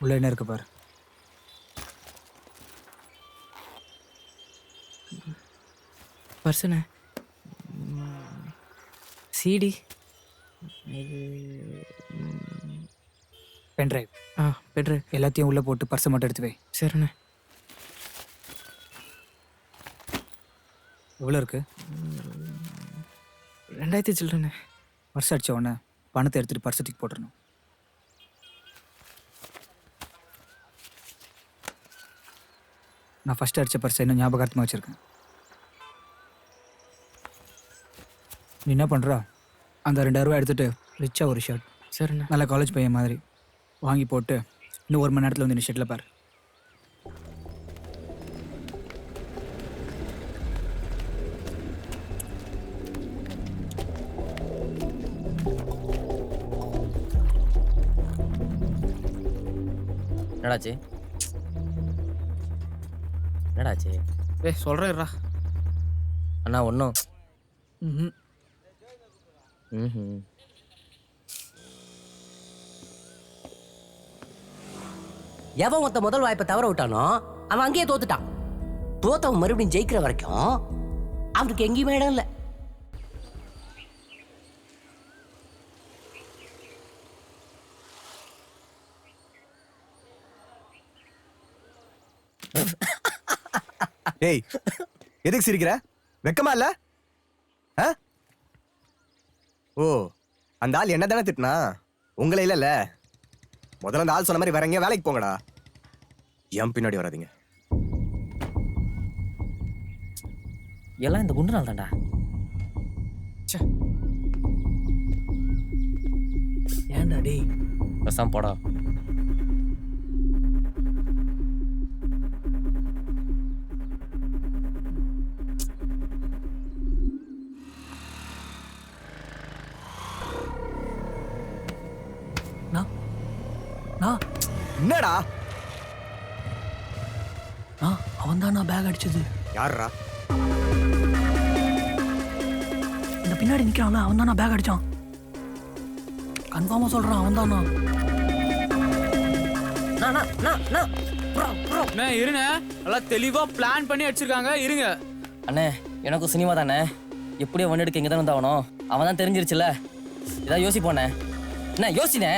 உள்ள என்ன இருக்கு பாரு. பர்சனே சிடி, பென்ட்ரைவ். பென்ட்ரைவ் எல்லாத்தையும் உள்ள போட்டு பர்ஸை மட்டும் எடுத்து வை. சரிண்ணே. எவ்வளோ இருக்கு? 2000 சில்லறண்ணே. பர்ஸ் அடிச்ச உடனே பணத்தை எடுத்துட்டு பர்ஸை தூக்கி போட்டுறணும். நான் ஃபர்ஸ்ட் அடித்த பர்ஸை இன்னும் ஞாபகார்த்தமாக வச்சுருக்கேன். நீ என்ன பண்ணுறா, அந்த 2000 ரூபா எடுத்துகிட்டு ரிச்சாக ஒரு ஷர்ட், சரிண்ணே, நல்ல காலேஜ் பையன் மாதிரி வாங்கி போட்டு இன்னும் 1 மணி நேரத்தில் வந்து இந்த ஷர்ட்டில் பாரு. என்னடாச்சு? என்னடாச்சு? சொல்கிறேன்ரா அண்ணா. ஒன்றும் எவன் ஒருத்த முதல் வாய்ப்பை தவற விட்டானோ அவன் அங்கேயே தோத்துட்டான். தோத்தவன் மறுபடியும் ஜெயிக்கிற வரைக்கும் அவனுக்கு எங்கேயுமே இடம் இல்லை. டேய், எதுக்கு சிரிக்கிற? வெக்கமா இல்ல? ஓ, அந்த ஆள் என்ன தானே திட்டினா, உங்களை இல்லைல்ல? முதல்ல அந்த ஆள் சொன்ன மாதிரி வேற எங்கேயா வேலைக்கு போங்கடா. என் பின்னாடி வராதீங்க. எல்லாம் இந்த குண்டு நாள் தான்டா. ஏன்டா டேய்? பேசாம போடா. என்னடா? அவன் தான் நான் பேக் அடிச்சது. யாரா? இந்த பின்னாடி நிக்கிறான்ல, அவன் தான் நான் பேக் அடிச்சான். கன்ஃபார்மா சொல்றான், அவன் தான் நான். இருங்க, எல்லாம் தெளிவா பிளான் பண்ணி அடிச்சிருக்காங்க. இருங்க அண்ணே, எனக்கும் சினிமா தானே. எப்படியோ ஒன்று எடுக்க இங்கே தான் வந்தாகணும். அவன் தான் தெரிஞ்சிருச்சுல்ல. இதான் யோசிப்போண்ணே. என்ன யோசினே?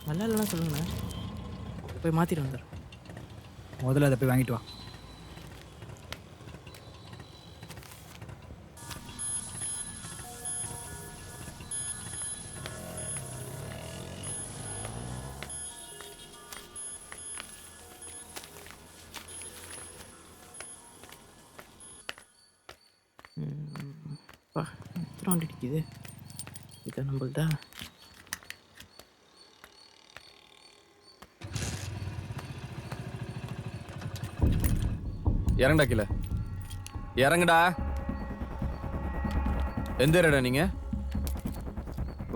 நல்லா இல்லைன்னா சொல்லுங்கண்ணே, போய் மாற்றிட்டு வந்துடுறேன். முதல்ல அதை போய் வாங்கிட்டு வா. பேக்ரவுண்ட் அடிக்குது. இது நம்மள்தா? இறங்கடா கீழே, இறங்குடா. எந்த ஏரியாடா நீங்க?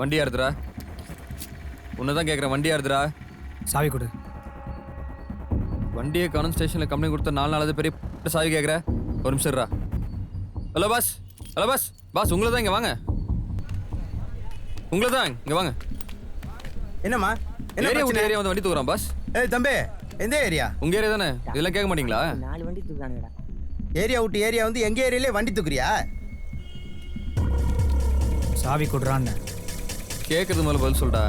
வண்டி யாருதுரா? உன்னதான் கேட்குறேன், வண்டி யாருதுரா? சாவி கொடு. வண்டியை காணும், ஸ்டேஷனில் கம்ப்ளைண்ட் கொடுத்த 4 நாளாவது பெரிய சாவி கேட்குற. ஒரு நிமிஷம் இருடா. Hello boss, hello boss, boss உங்களை தான், இங்கே வாங்க. உங்களை தான், இங்கே வாங்க. என்னம்மா ஏரியா விட்டு ஏரியா வந்து வண்டி தூக்குறான் பாஸ். ஏய் தம்பி, எந்த ஏரியா? உங்கள் ஏரியா தானே, இதெல்லாம் கேட்க மாட்டீங்களா? 4 வண்டி தூக்குறானுடா. ஏரியா விட்டு ஏரியா வந்து எங்கள் ஏரியாலே வண்டி தூக்குறியா? சாவி கொடுறான்னு கேட்கறது மேலே பதில் சொல்டா.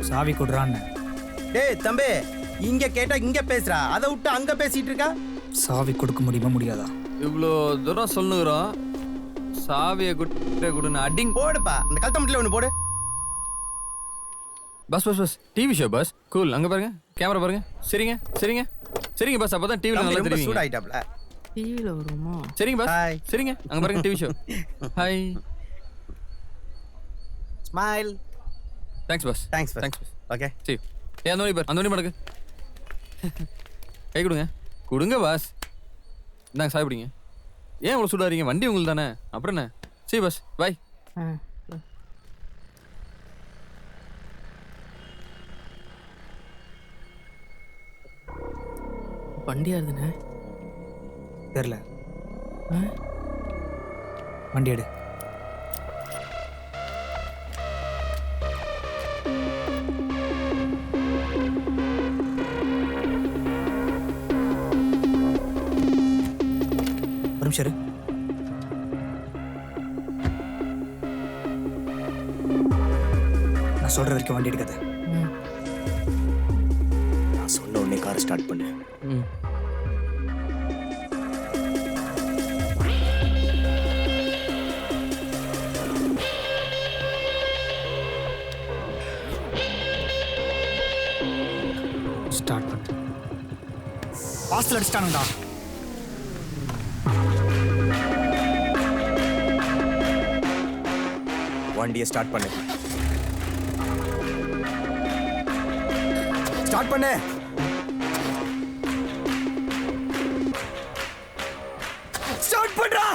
சாவி கொடுறான்னு. டேய் தம்பி, இங்க கேட்டா இங்க பேசுறா, அதை விட்டு அங்க பேசிட்டு இருக்கா. சாவி கொடுக்க முடியுமா முடியாதா? இவ்வளோ தூரம் சொல்லுகிறோம், சாவியை கொடுன்னு அடிங் போடுப்பா. அந்த கழுத்த மட்டும் ஒன்று போடு. Bus bus bus TV show bus. Cool, அங்கே பாருங்க, கேமரா பாருங்க. சரிங்க சரிங்க சரிங்க பஸ், அப்போ தான் டிவியில் நல்லா தெரியும். சூட் ஆயிட்டாப்ல. டிவியில் வருமா? சரிங்க பஸ், சரிங்க, அங்கே பாருங்க TV show. Hi, smile. Thanks bus, thanks thanks bus. Okay சரி, ஏ அந்த வண்டி பார், அந்த வண்டி மடக்கு. கை கொடுங்க, கொடுங்க பாஸ். இந்தாங்க சாய் பிடிங்க. ஏன் இவ்வளோ சூடாகிறீங்க? வண்டி உங்களுக்கு தானே, அப்புறம் என்ன? சரி பஸ், பாய். வண்டி யாருதுண்ணே? தெரியல. வண்டி எடு. ஒரு நிமிஷம் இரு. நான் சொல்ற வரைக்கும் வண்டி எடுக்காத. நான் சொன்ன உடனே காரை ஸ்டார்ட் பண்ணு. ஸ்டார்ட் பண்ணு. ஹாஸ்டல் அடிச்சிட்டானுடா. வண்டியை ஸ்டார்ட் பண்ணு. ஸ்டார்ட் பண்ணு. ஸ்டார்ட் பண்றா.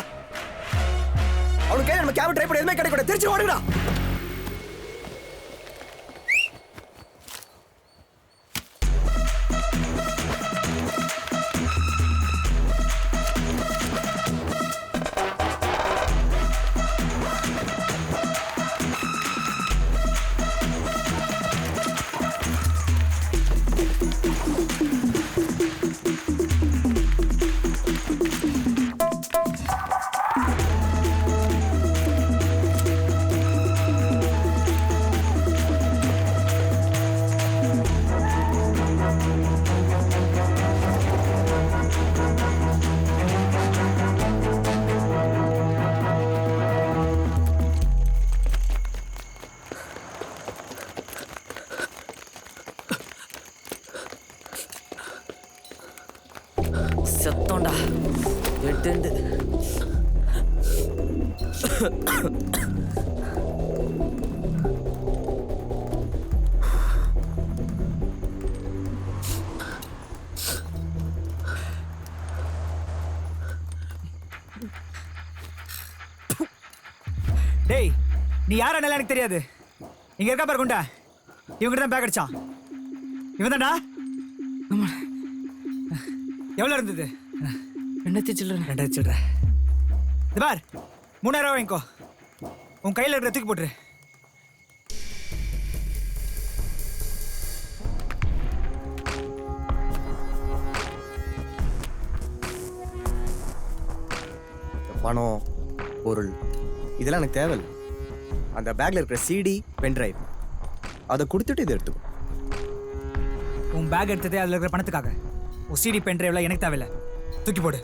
அவனுக்கு நம்ம கேப் ட்ரை பண்ண எதுவுமே கிடைக்கூடாது. திருச்சி ஓடுங்கடா. செத்தோண்டா எட்டு. டேய், நீ யாரா நல்லா எனக்கு தெரியாது. இங்க இருக்கா பாரு குண்டா, இவங்கிட்ட தான் பேக் அடிச்சான். இவன் தான்டா. எவ்வளோ இருந்தது? 2000 சில்லற. 2000 சில்லற. இது பார், 3000 வாங்கிக்கோ. உன் கையில் இருக்கிற தூக்கி போட்டுரு. பணம், பொருள் இதெல்லாம் எனக்கு தேவையில்லை. அந்த பேக்ல இருக்கிற சிடி, பென் டிரைவ் அதை கொடுத்துட்டு இதை எடுத்துக்கோ. உன் பேக் எடுத்ததே அதில் இருக்கிற பணத்துக்காக. உன் சிடி பென் டிரைவ்ல எனக்கு தேவையில்லை, தூக்கி போடு.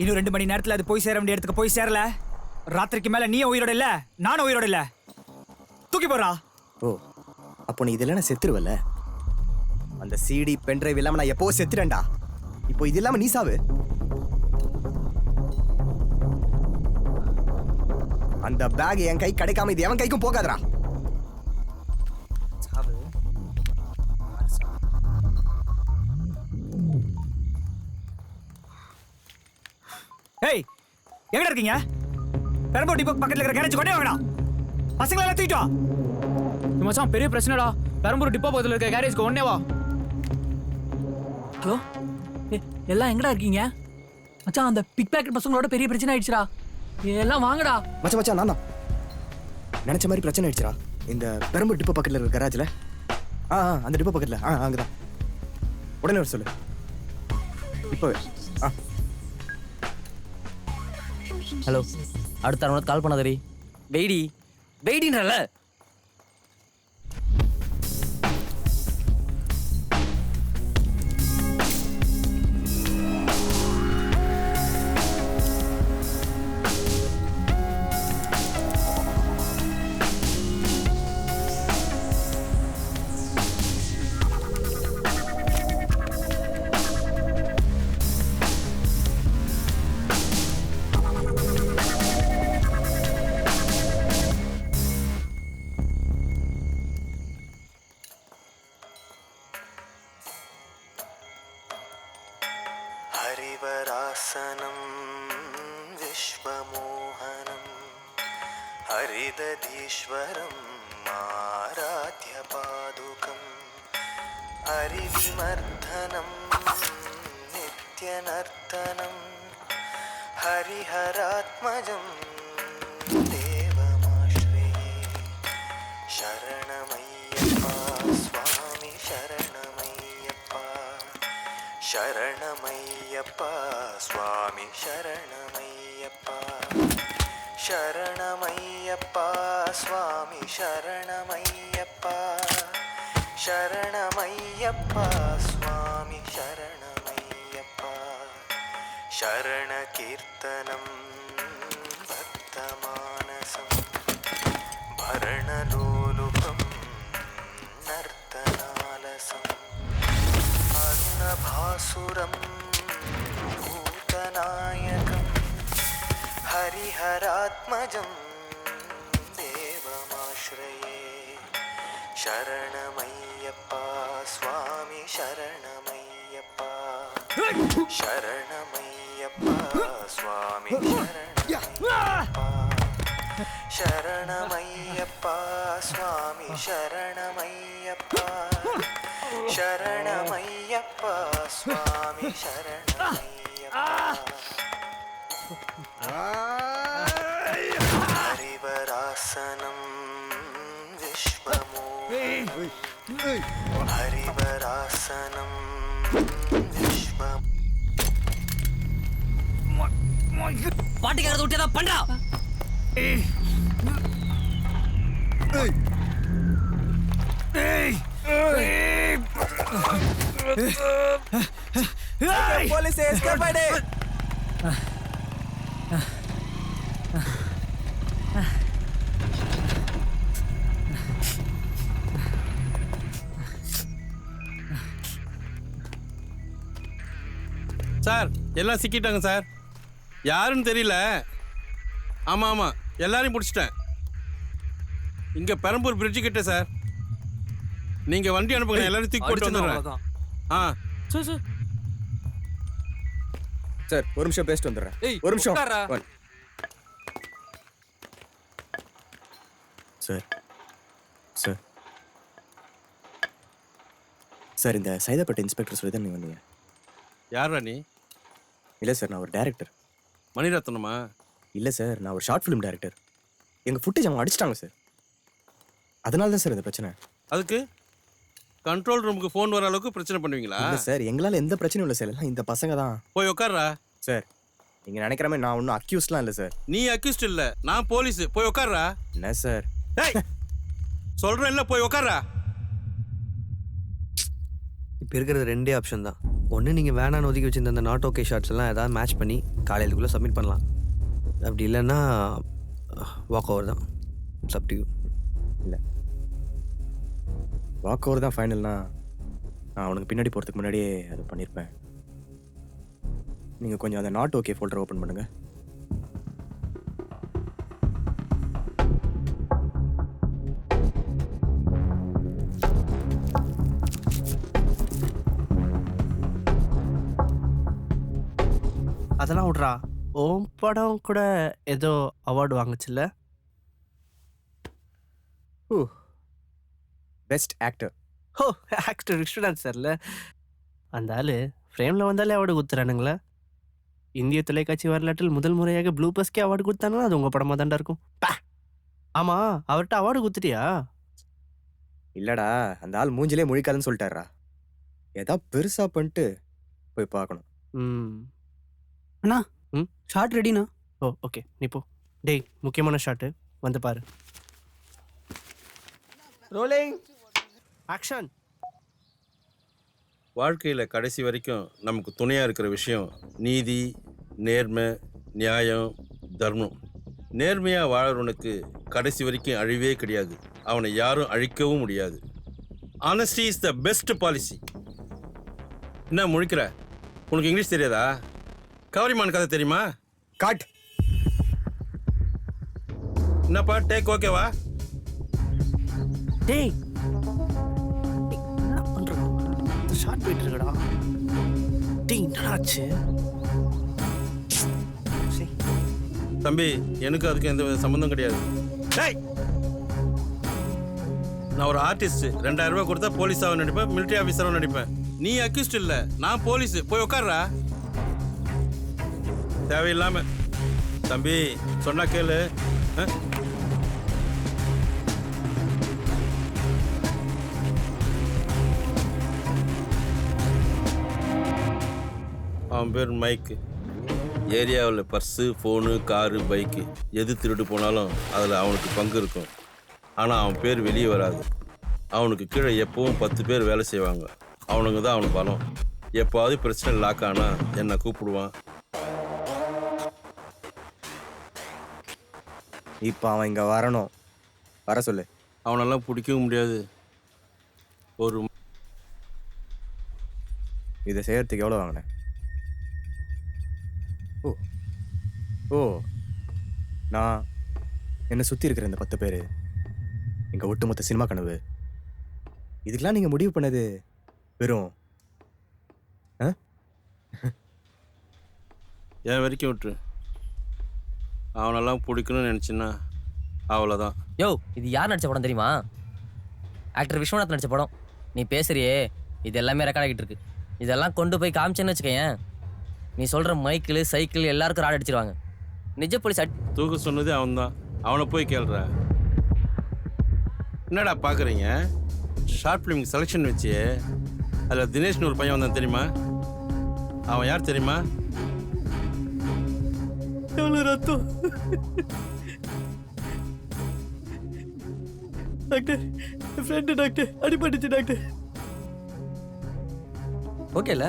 இன்னும் 2 மணி நேரத்தில் அது போய் சேர வேண்டிய இடத்துக்கு போய் சேரல. ராத்திரிக்கு மேலே நீயும் உயிரோட இல்லை, நானும் உயிரோட இல்லை. தூக்கி போடுறா. ஓ, அப்போ நீ இதெல்லாம் நான் செத்துருவல்ல. அந்த சிடி பென் டிரைவ் இல்லாமல் நான் எப்போ செத்துறேன்டா. இப்போ இது இல்லாம நீ சாவு. அந்த பேக் என் கை கிடைக்காம இது எவன் கைக்கும் போகாதடா. சாவு. ஏய் எங்கடா இருக்கீங்க? பெரம்பூர் டிப்போ பக்கத்துல இருக்கிற கேரேஜ் கொண்டே வாங்கடா. பசங்களை எல்லாம் தூக்கிட்டு வா. மச்சான் பெரிய பிரச்சனைடா. பெரம்பூர் டிப்போ பக்கத்தில் இருக்க கேரேஜ்க்கு ஒன்னே வா. ஹலோ எல்லாம் எங்கடா இருக்கீங்க? மச்சான் அந்த பிக் பேக்கெட் பசங்களோட பெரிய பிரச்சனை ஆயிடுச்சுடா. எல்லாம் வாங்கடா. மச்சான் நான் தான் நினைச்ச மாதிரி பிரச்சனை ஆயிடுச்சுடா. இந்த பெரம்பூர் டிப்போ பக்கத்துல இருக்கிற கராஜ்ல. அந்த டிப்போ பக்கத்துல அங்கதான். உடனே வர சொல்லு. இப்போ ஹலோ, அடுத்த அரை கால் பண்ணாதரி. வெயிடின்றல. हरिवरासनं विश्वमोहनं हरिदधीश्वरं आराध्यपादुकं हरिविमर्दनं नित्यनर्तनं हरिहरात्मजं देवमाश्रये शरणमय्यप्पा स्वामी शरणमय्यप्पा शरणमय्यप्पा स्वामी शरणमय्यप्पा शरणमय्यप्पा स्वामी शरणमय्यप्पा शरणमय्यप्पा स्वामी शरणमय्यप्पा शरणकीर्तनं भक्तमानसं भरणलोलुपं नर्तनालसम् भासुरं भूतनायकं हरिहरात्मजं देवमाश्रये शरणमय्यप्पा स्वामी शरणमय्यप्पा शरणमय्यप्पा स्वामी शरणमय्यप्पा शरणमय्यप्पा स्वामी शरणमय्यप्पा शरणमय्यप्पा स्वामी शरणमय्यप्पा हरिवरासनं विश्वमोहनं हरिवरासनं विश्व பாட்டுக்காரத விட்டு ஏதாவது பண்றா. போலீஸ் எஸ்கேப் ஆயிடு. சார் எல்லாம் சிக்கிட்டாங்க சார். யாருன்னு தெரியல. ஆமாம் ஆமாம் எல்லாரையும் பிடிச்சிட்டேன். இங்கே பெரம்பூர் பிரிட்ஜு கிட்ட சார். நீங்கள் வண்டி அனுப்புங்க, எல்லாரும் தூக்கி போட்டு வந்துடுறேன். சார் சார் சார் ஒரு நிமிஷம் பேசிட்டு வந்துடுறேன். ஒரு நிமிஷம் சார். சார் சார் இந்த சைதாப்பேட்டை இன்ஸ்பெக்டர் சொல்லி தான் நீங்கள் வந்தீங்க. யாரா நீ? இல்லை சார் நான் ஒரு டைரக்டர். மணிரத்னமா? இல்லை சார் நான் ஒரு ஷார்ட் ஃபிலிம் டைரக்டர். எங்கள் ஃபுட்டேஜ் அவங்க அடிச்சிட்டாங்க சார். அதனால தான் சார் இந்த பிரச்சனை. அதுக்கு கண்ட்ரோல் ரூமுக்கு ஃபோன் வர அளவுக்கு பிரச்சனை பண்ணுவீங்களா? இல்லை சார் எங்களால் எந்த பிரச்சனையும் இல்லை சார். எல்லாம் இந்த பசங்க தான். போய் உட்கார்றா. சார் நீங்கள் நினைக்கிற மாதிரி நான் ஒன்றும் அக்யூஸ்லாம் இல்லை சார். நீ அக்யூஸ்ட் இல்லை, நான் போலீஸ். போய் உட்கார்றா. என்ன சார் சொல்கிறேன் இல்லை, போய் உட்கார்றா. இப்போ இருக்கிறது ரெண்டே ஆப்ஷன் தான். ஒன்று நீங்கள் வேணான்னு ஒதுக்கி வச்சிருந்த அந்த நாட் ஓகே ஷார்ட்ஸ் எல்லாம் ஏதாவது மேட்ச் பண்ணி காலையிலுக்குள்ளே சப்மிட் பண்ணலாம். அப்படி இல்லைன்னா வாக் ஓவர் தான். It's up to you. இல்லை வாக் ஓவர் தான் ஃபைனல்னா நான் அவனுக்கு பின்னாடி போகிறதுக்கு முன்னாடியே அதை பண்ணியிருப்பேன். நீங்கள் கொஞ்சம் அந்த நாட் ஓகே ஃபோல்டர் ஓப்பன் பண்ணுங்க. அதெல்லாம் விட்றா. ஓம் படம் கூட ஏதோ அவார்டு வாங்குச்சுல்ல? Best actor. ஓ, ஆக்டர் விஸ்வநாத் சார்ல. அந்த ஆள் ஃப்ரேமில் வந்தாலே அவார்டு கொடுத்துறானுங்களே. இந்திய தொலைக்காட்சி வரலாற்றில் முதல் முறையாக ப்ளூ பஸ்கே அவார்டு கொடுத்தாங்கன்னா அது உங்கள் படமாக தாண்டா இருக்கும். ஆமாம், அவர்கிட்ட அவார்டு கொடுத்துட்டியா? இல்லடா, அந்த ஆள் மூஞ்சிலே முழிக்காதுன்னு சொல்லிட்டாரா. ஏதா பெருசா பண்ணிட்டு போய் பார்க்கணும். அண்ணா, ஷார்ட் ரெடிண்ணா. ஓ ஓகே, நீ போ. டேய், முக்கியமான ஷாட்டு வந்து பாரு. Rolling action. வாழ்க்கையில் கடைசி வரைக்கும் நமக்கு துணையாக இருக்கிற விஷயம் நீதி, நேர்மை, நியாயம், தர்மம். நேர்மையாக வாழறவனுக்கு கடைசி வரைக்கும் அழிவே கிடையாது. அவனை யாரும் அழிக்கவும் முடியாது. Honesty is the best policy. என்ன முழிக்கிற? உனக்கு இங்கிலீஷ் தெரியாதா? கவரிமான் கதை தெரியுமா? காட். என்னப்பா டேக் ஓகேவா? டேய், என்ன பண்ற? ஷார்ட் போயிட்டு இருக்கடா. டேய், என்னடா ஆச்சு? தம்பி, எனக்கு அதுக்கு எந்த சம்மந்தம் கிடையாது. டேய், நான் ஒரு ஆர்டிஸ்ட். 2000 ரூபாய் கொடுத்தா போலீஸாக நடிப்பேன், மிலிட்டரி ஆஃபீஸராக நடிப்பேன். நீ அக்யூஸ்ட் இல்லை, நான் போலீஸ். போய் உட்கார்றா. தேவையில்லாம. தம்பி சொன்னா கேளு. அவன் பேர் மைக்கு. ஏரியாவில் பர்ஸு, ஃபோனு, காரு, பைக்கு எது திருடு போனாலும் அதில் அவனுக்கு பங்கு இருக்கும். ஆனால் அவன் பேர் வெளியே வராது. அவனுக்கு கீழே எப்பவும் 10 பேர் வேலை செய்வாங்க. அவனுங்க தான் அவனுக்கு பலம். எப்போவாது பிரச்சனை லாக் ஆனால் என்னை கூப்பிடுவான். இப்போ அவன் இங்கே வரணும். வர சொல்லு. அவனெல்லாம் பிடிக்கவும் முடியாது. ஒரு இதை செய்யறதுக்கு எவ்வளோ வாங்கினேன்? ஓ ஓ நான் என்னை சுற்றி இருக்கிற இந்த 10 பேர் எங்கள் ஒட்டுமொத்த சினிமா கனவு. இதுக்கெல்லாம் நீங்கள் முடிவு பண்ணது வெறும் என் வரைக்கும் விட்டுரு. அவனெல்லாம் பிடிக்கணும்னு நினச்சின்னா அவ்வளோதான். யோ, இது யார் நடித்த படம் தெரியுமா? ஆக்டர் விஸ்வநாத் நடித்த படம். நீ பேசுறியே, இது எல்லாமே ரெக்கார்ட் ஆகிட்டு இருக்கு. இதெல்லாம் கொண்டு போய் காமிச்சேன்னு வச்சுக்கேன், நீ சொல்கிற மைக்கிள், சைக்கிள் எல்லாருக்கும் ராட் அடிச்சிருவாங்க. நிஜ போலீஸ் தூக்க சொன்னதே அவன்தான். அவனை போய் கேள்ற. என்னடா பார்க்குறீங்க? ஷார்ட் ஃபிலிம் செலெக்ஷன் வச்சு அதில் தினேஷ்னு ஒரு பையன் வந்தான் தெரியுமா? அவன் யார் தெரியுமா? எவ்வளோ ரத்தம் டாக்டர். ஃப்ரெண்டு டாக்டர், அடிபட்டுச்சு டாக்டர். ஓகேல,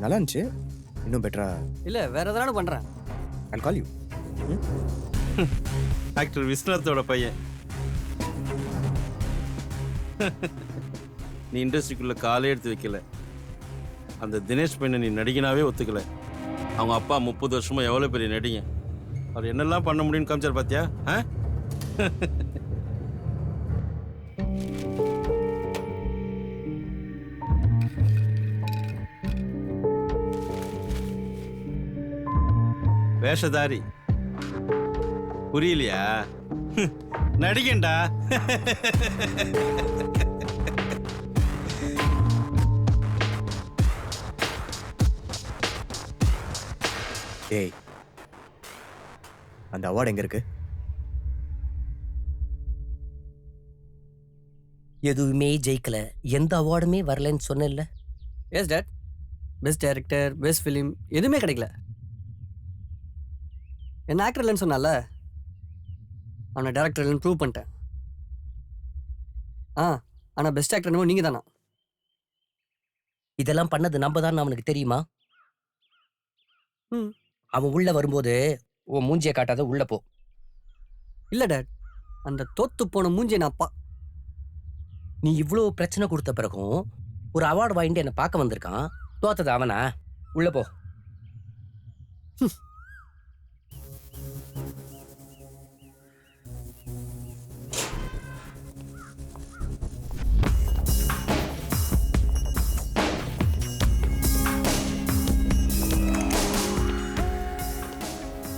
நல்லா இருந்துச்சு. இன்னும் பெட்டரா இல்லை, வேற எதனால பண்ணுறேன். I'll call you. ஆக்டர் விஸ்வநாத்தோட பையன். நீ இண்டஸ்ட்ரிக்குள்ளே காலே எடுத்து வைக்கல. அந்த தினேஷ் பையனை நீ நடிகனாவே ஒத்துக்கல. அவங்க அப்பா 30 வருஷமா எவ்வளோ பெரிய நடிகை. அவர் என்னெல்லாம் பண்ண முடியும்னு காமிச்சார் பார்த்தியா? வேஷதாரி புரியலையா? நடிகண்டா. ஏய், அந்த அவார்டு எங்க இருக்கு? எதுவுமே ஜெயிக்கல, எந்த அவார்டுமே வரலன்னு சொன்னேன்ல. Yes dad, best director, best film எதுவுமே கிடைக்கல. என்ன ஆக்டர் இல்லைன்னு சொன்னால, அவனை டேரக்டர் இல்லைன்னு ப்ரூவ் பண்ணிட்டேன். ஆனால் பெஸ்ட் ஆக்டர் என்னமோ நீங்கள் தானா? இதெல்லாம் பண்ணது நம்ம தான் அவனுக்கு தெரியுமா? அவன் உள்ள வரும்போது உன் மூஞ்சியை காட்டாத, உள்ள போ. இல்லை டேட், அந்த தோத்து போன மூஞ்சியை நான் நீ இவ்வளோ பிரச்சனை கொடுத்த பிறகும் ஒரு அவார்டு வாங்கிட்டு என்னை பார்க்க வந்திருக்கான். தோத்தது அவனா? உள்ள போ.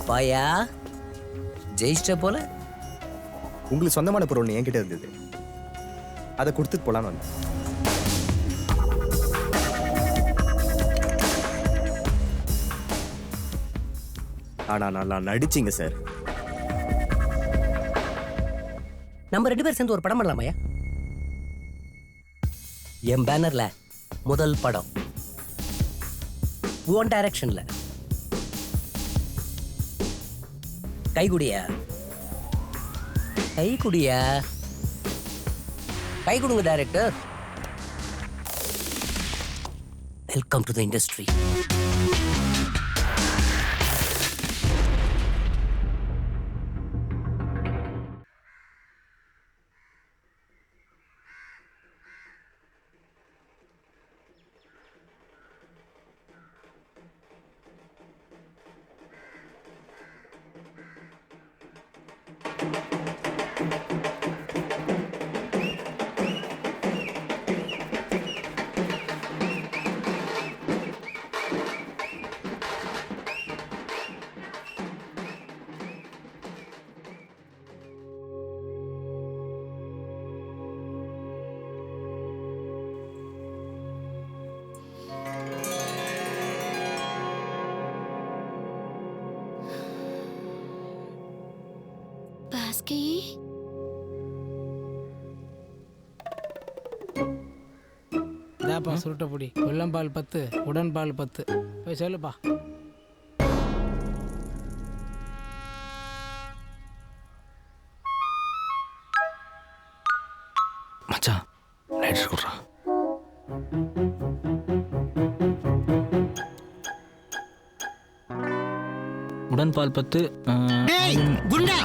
பாயா ஜெயிச்சிட்ட போல. உங்களுக்கு சொந்தமான பொருள் ஒன்று என்கிட்ட இருந்தது, அதை கொடுத்துட்டு போலான்னு வந்தேன். ஆனா நல்லா நடிச்சிங்க சார். நம்ம 2 பேரும் சேர்ந்து ஒரு படம் பண்ணலாமாயா? என் பேனர்ல முதல் படம் உன் டைரக்ஷன்ல. கைகுடியா கைகுடியா கை கொடுங்க director. Welcome to the industry. Baski, இதாப்பா சுருட்ட பொடி. வெள்ளம்பால் 10, உடன்பால் 10. போய் சொல்லுப்பா. மச்சான் லைட்டர் கொடுறா. உடன்பால் 10. குண்டா,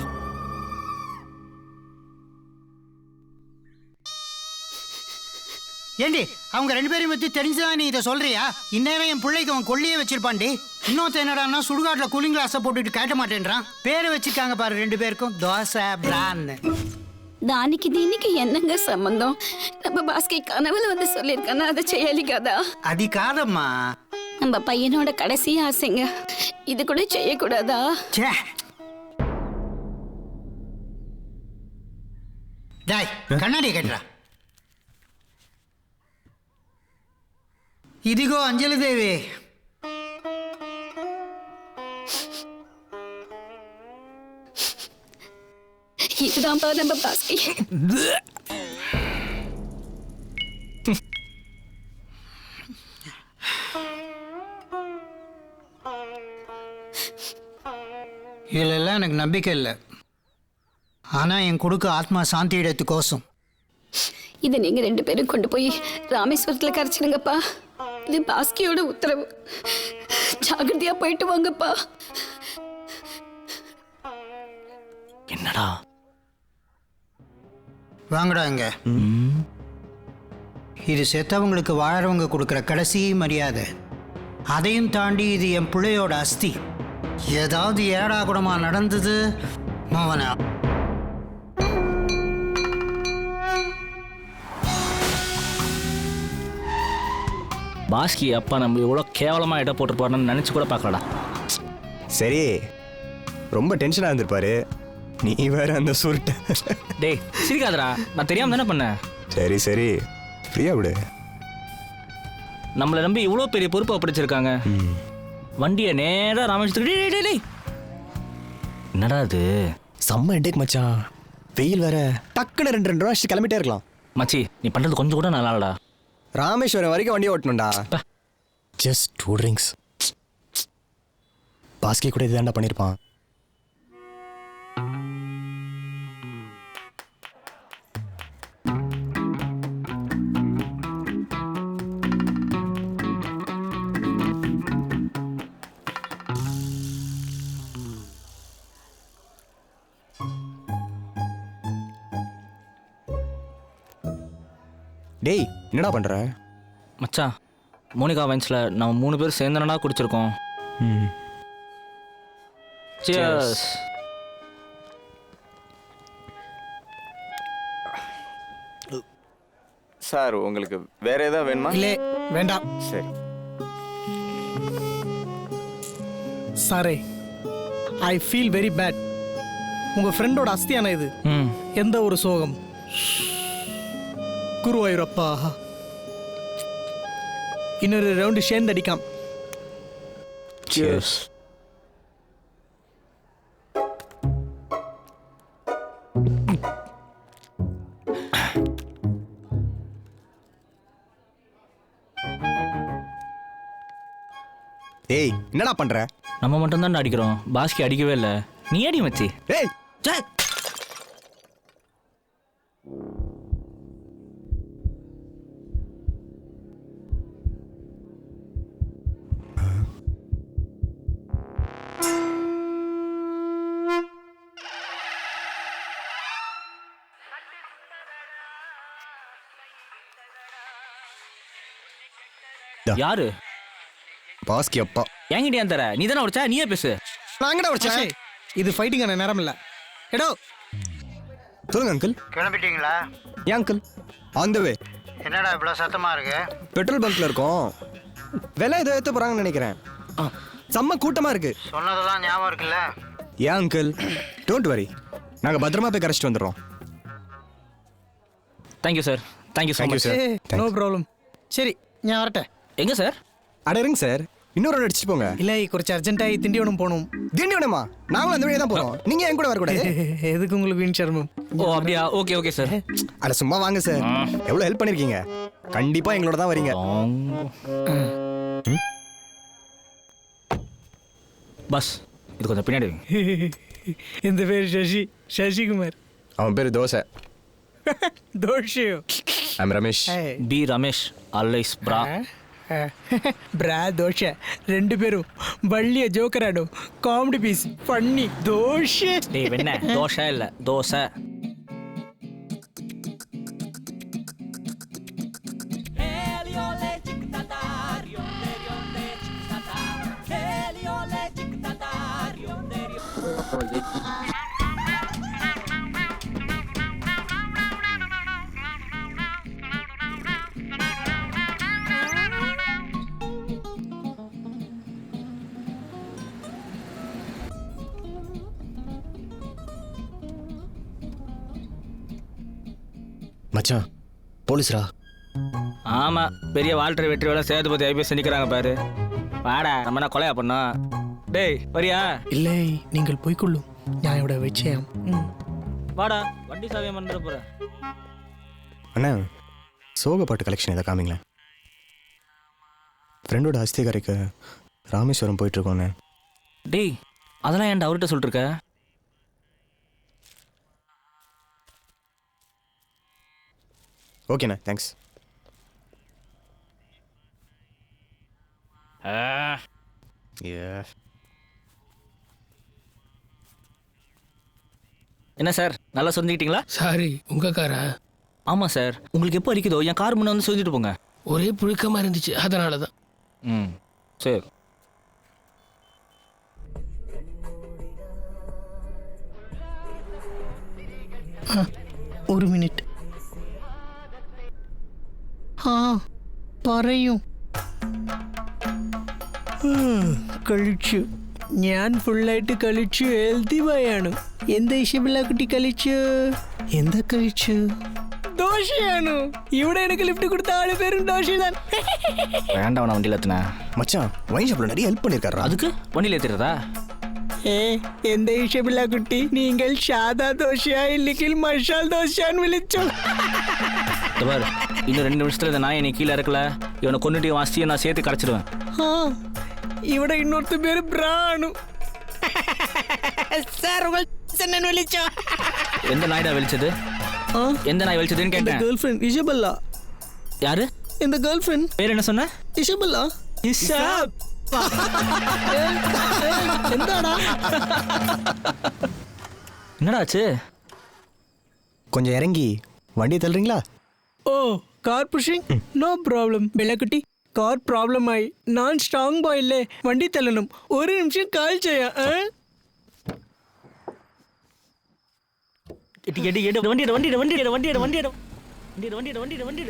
ஏண்டி அவங்க 2 பேரையும் பத்தி தெரிஞ்சுதான் நீ இதை சொல்றியா? இந்நேரம் என் பிள்ளைக்கு அவன் கொல்லியே வச்சிருப்பான்டி. இன்னொருத்த என்னடான்னா சுடுகாட்டில் கூலிங் கிளாஸை போட்டுட்டு காட்ட மாட்டேன்றான். பேரை வச்சிருக்காங்க பாரு 2 பேருக்கும், தோசை பிரான்னு. దానికి దీనికి என்னங்க సంబంధం? நம்ம பாஸ்கி கனவுல வந்து சொல்லியிருக்கானா அதை செய்யலி கதா? అది కాదమ్మా, நம்ம பையனோட கடைசி ஆசைங்க. இது கூட செய்யக்கூடாதா? டாய் கண்ணாடி கட்டுறா. ఇదిగో అంజలిదేవి, இதுதான்ப்பா நம்ம பாஸ்கி. ఇళ్ళెல்லாம் எனக்கு நம்பிக்கை இல்லை. ஆனால் என் கொடுக்க ஆத்மா சாந்தி இடத்து கோசம் இதை நீங்க 2 பேரும் கொண்டு போய் ராமேஸ்வரத்துல கரைச்சிடுங்கப்பா. இது பாஸ்கியோட உத்தரவு. ஜாகிரதையா போயிட்டு வாங்கப்பா. என்னடா வாங்கடா இங்க. இது செத்தவங்களுக்கு வாழறவங்க கொடுக்குற கடைசி மரியாதை. அதையும் தாண்டி இது என் பிள்ளையோட அஸ்தி. ஏதாவது ஏடா கூடமா நடந்தது மவனா. பாஸ்கி அப்பா நம்ம இவ்வளோ கேவலமாக இடம் போட்டுருப்பாருன்னு நினச்சி கூட பார்க்கலடா. சரி, ரொம்ப டென்ஷனாக இருந்திருப்பாரு. நீ வேற அந்த சுருட்ட. டேய் சிரிக்காதடா, நான் தெரியாமல் தானே பண்ணேன். சரி சரி, ஃப்ரீயா விடு. நம்மளை நம்பி இவ்வளோ பெரிய பொறுப்பு அப்படிச்சிருக்காங்க. வண்டியை நேராக ராமேஸ்வரத்துக்கு. டேய் என்னடா அது? செம்ம ஹெட்டேக் மச்சான். வெயில் வேற. டக்குன்னு 2 வருஷம் கிளம்பிட்டே இருக்கலாம். மச்சி நீ பண்ணுறது கொஞ்சம் கூட நல்லா இல்லடா. ராமேஸ்வரம் வரைக்கும் வண்டியை ஓட்டணும்டா. Just 2 drinks. பாஸ்கி கூட இதுதான்டா பண்ணியிருப்பான். டேய் என்னடா பண்ற? மச்சான் மோனிகா வைன்ஸில் நம்ம 3 பேர் சேர்ந்தனா குடிச்சிருக்கோம். Cheers. சார் உங்களுக்கு வேற ஏதாவது வேணுமா? இல்லை வேண்டாம். சரி சாரே, ஐ ஃபீல் வெரி பேட். உங்கள் ஃப்ரெண்டோட அஸ்தியான இது. எந்த ஒரு சோகம். குருவாயூரப்பா, இன்னொரு ரவுண்டு சேர்ந்து அடிக்காம். Cheers. ஏய் என்னடா பண்ற? நம்ம மட்டும் தான் அடிக்கிறோம், பாஸ்கி அடிக்கவே இல்லை. நீ அடி மச்சி. ஏய் யாரு? பாஸ்கி அப்பா. என்கிட்ட ஏன் தர? நீ தானே உடைச்சா, நீயே பேசு. நான் எங்கடா உடைச்சேன்? இது ஃபைட்டிங்கான நேரம் இல்லை. எடோ சொல்லுங்க அங்கிள். கிளம்பிட்டீங்களா? ஏன் அங்கிள்? ஆன் த வே. என்னடா இவ்வளோ சத்தமா இருக்கு? பெட்ரோல் பங்க்ல இருக்கோம். விலை ஏதோ ஏற்ற போறாங்கன்னு நினைக்கிறேன். செம்ம கூட்டமா இருக்கு. சொன்னதெல்லாம் ஞாபகம் இருக்குல்ல? ஏன் அங்கிள்? டோன்ட் வரி, நாங்க பத்திரமா போய் கரைச்சிட்டு வந்துடுறோம். Thank you sir. Thank you so much. No problem. சரி, நான் வரட்டேன். எங்க சார்? அட இருங்க சார், இன்னொரு ரவுண்ட் அடிச்சுட்டு போங்க. இல்லை, கொஞ்சம் அர்ஜென்ட்டாகி திண்டிவனம் போகணும். திண்டிவனமா? நாங்களும் அந்த வழியாக தான் போகிறோம். நீங்கள் என் கூட வரக்கூடாது. எதுக்கு உங்களுக்கு வீண் சர்மம்? ஓ அப்படியா? Okay okay sir. அட சும்மா வாங்க சார், எவ்வளோ ஹெல்ப் பண்ணியிருக்கீங்க. கண்டிப்பாக எங்களோட தான் வரீங்க. பஸ் இது கொஞ்சம் பின்னாடி வைங்க. இந்த பேர் சசி, சசிகுமார். அவன் பேர் தோசை. தோஷையோ? ஐம் ரமேஷ். பி ரமேஷ் அல்லைஸ் பிரா. பிரா தோஷை, 2 பேரும் வள்ளிய ஜோக்கராடும். காமெடி பீஸ் பண்ணி தோஷை. டேய் வெண்ண, தோஷை இல்லை தோசை. மச்சான், போலீஸ்ரா? ஆமா, பெரிய வால்டர் வெற்றி வேலை சேதுபதி ஐபிஎஸ் நிற்கிறாங்க பாரு. வாடா, நம்ம என்ன கொலையா பண்ணோம்? டேய் வரியா? இல்லை, நீங்கள் போய்க்கொள்ளும். ஞாயோட வச்சேன். வாடா, வண்டி சாவியம் வந்துட போற. அண்ணா, சோக பாட்டு கலெக்ஷன் எதை காமிங்களேன். ஃப்ரெண்டோட அஸ்திகாரிக்கு ராமேஸ்வரம் போயிட்டுருக்கோண்ணே. டேய் அதெல்லாம் ஏன்டா அவர்கிட்ட சொல்லிட்டு இருக்க? ஓகேண்ணா, தேங்க்ஸ். என்ன சார், நல்லா சொந்திக்கிட்டீங்களா? சாரி, உங்க காரா? ஆமாம் சார். உங்களுக்கு எப்போ அடிக்குதோ என் கார் முன்னே வந்து சொல்லிட்டு போங்க. ஒரே புழுக்கமாக இருந்துச்சு, அதனால தான். ம் சரி. ഒരു മിനിറ്റ്. പറയൂ. കളിച്ചു, ഞാൻ ഫുള്ളായിട്ട് കളിച്ചു. ഹെൽത്തി ബോയാണ്. എന്താ ഇഷ്ടമില്ല കുട്ടി? കളിച്ചു. എന്താ കഴിച്ചു? ദോശയാണ്. ഇവിടെ എനിക്ക് ലിഫ്റ്റ് കൊടുത്ത ആള് പേരും ദോശ. வேண்டாம், நான் வண்டியில் ஏற்றினேன். மச்சான், வைன் ஷாப்பில் நிறைய ஹெல்ப் பண்ணியிருக்காரு. அதுக்கு வண்டியில் ஏற்றிடுறதா? എന്താ ഇഷ്ടമില്ല കുട്ടി? നിങ്ങൾ സാദാ ദോശയാ ഇല്ലെങ്കിൽ മസാല ദോശയാന്ന് വിളിച്ചു. இன்னும் 2 நிமிஷத்துல இந்த நாயை நீ கீழே இருக்கல, இவனை கொண்டுட்டு வாசியை நான் சேர்த்து கரைச்சிடுவேன். ഇവിടെ இன்னொருத்த பேரு பிராணு. சார் உங்கள் என்ன விളിச்சோ? எந்த நாய்டா வெளிச்சது? எந்த நாய் வெளிச்சதுன்னு கேட்டேன். Girl friend Isabella. யாரு இந்த கேர்ள் ஃப்ரெண்ட்? பேர் என்ன சொன்ன? இஷபல்லா. இஷாப். എന്താടാ? என்னடா ஆச்சு? கொஞ்சம் இறங்கி வண்டியை தள்ளுறீங்களா? ஓ, கார் புஷிங்? No problem. பெல்லக்குட்டி கார் ப்ராப்ளம் ஆகி நான் ஸ்ட்ராங் பாயில்லே வண்டி தள்ளணும். ஒரு நிமிஷம் கால் செய்ய. வண்டி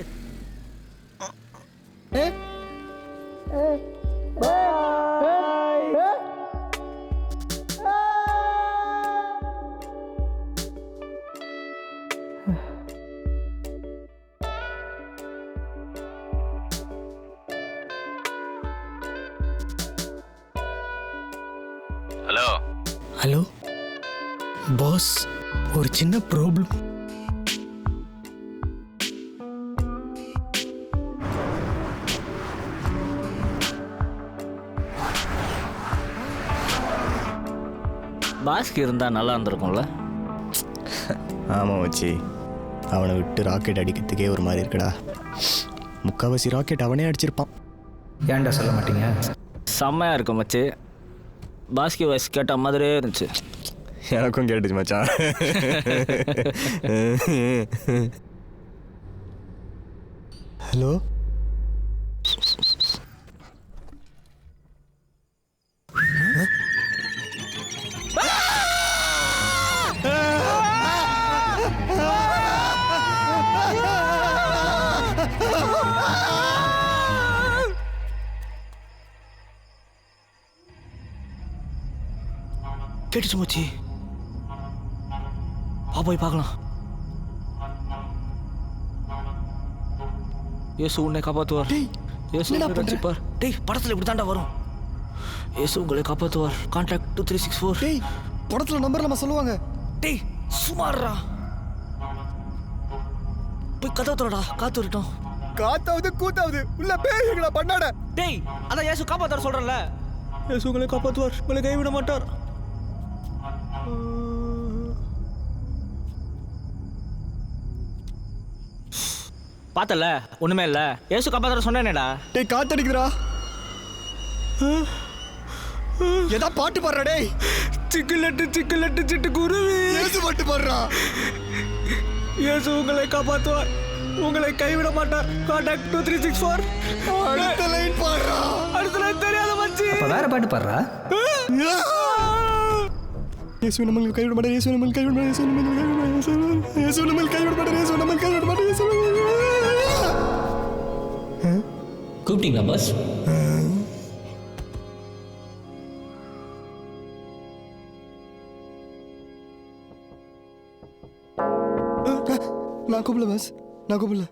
ஹலோ ஹலோ பாஸ், ஒரு சின்ன ப்ராப்ளம். பாஸ்க்கு இருந்தா நல்லா இருந்திருக்கும்ல. ஆமாம் வச்சு அவனை விட்டு ராக்கெட் அடிக்கிறதுக்கே ஒரு மாதிரி இருக்குடா. முக்கால்வாசி ராக்கெட் அவனே அடிச்சிருப்பான். ஏன்டா சொல்ல மாட்டீங்க? செம்மையா இருக்கும் மச்சி. பாஸ்கி வாய்ஸ் கேட்ட மாதிரியே இருந்துச்சு. எனக்கும் கேட்டுச்சு மச்சான். ஹலோ கேட்டுச்சு மச்சி. வா போய் பார்க்கலாம். இயேசு உன்னை காப்பாற்றுவார். இயேசு உன்னை ரட்சிப்பார். டேய் படத்தில் இப்படி தாண்டா வரும். இயேசு உங்களை காப்பாற்றுவார். கான்டாக்ட் 2364. டேய் படத்தில் நம்பர் நம்ம சொல்லுவாங்க. டேய் சுமாரா போய் கதவு திறடா. காத்து வரட்டும். காத்தாவது கூத்தாவது உள்ள பேய்களா பண்ணாட. டேய் அதான் இயேசு காப்பாற்றுவார் சொல்கிறேன்ல. இயேசு உங்களை காப்பாற்றுவார். உங்களை கைவிட மாட்டார். பார்த்தல ஒண்ணுமே இல்ல. ஏசு காப்பாத்துற சொன்னேனேடா. டேய் காத்தடிக்குதுடா. ஏதா பாட்டு பாடுறா. டேய் சிக்கலட்டு சிக்கலட்டு சிட்டுக்குருவி. ஏசு பாட்டு பாடுறா. இயேசு உங்களை காப்பாற்றுவார். உங்களை கைவிட மாட்டார். கான்டாக்ட் 2364. அடுத்த லைன் பாடுறா. அடுத்த லைன் தெரியாத மச்சி. அப்ப வேற பாட்டு பாடுறா. இயேசு நம்மளை கைவிட மாட்டார். இயேசு நம்மளை கைவிட மாட்டார். இயேசு நம்மளை கைவிட மாட்டார். இயேசு நம்மளை கைவிட மாட்டார். இயேசு நம்மளை கைவிட மாட்டார். இயேசு கூப்பிட்டீங்களா பாஸ்? நான் கூப்பிடல பாஸ். நான் கூப்பிடல.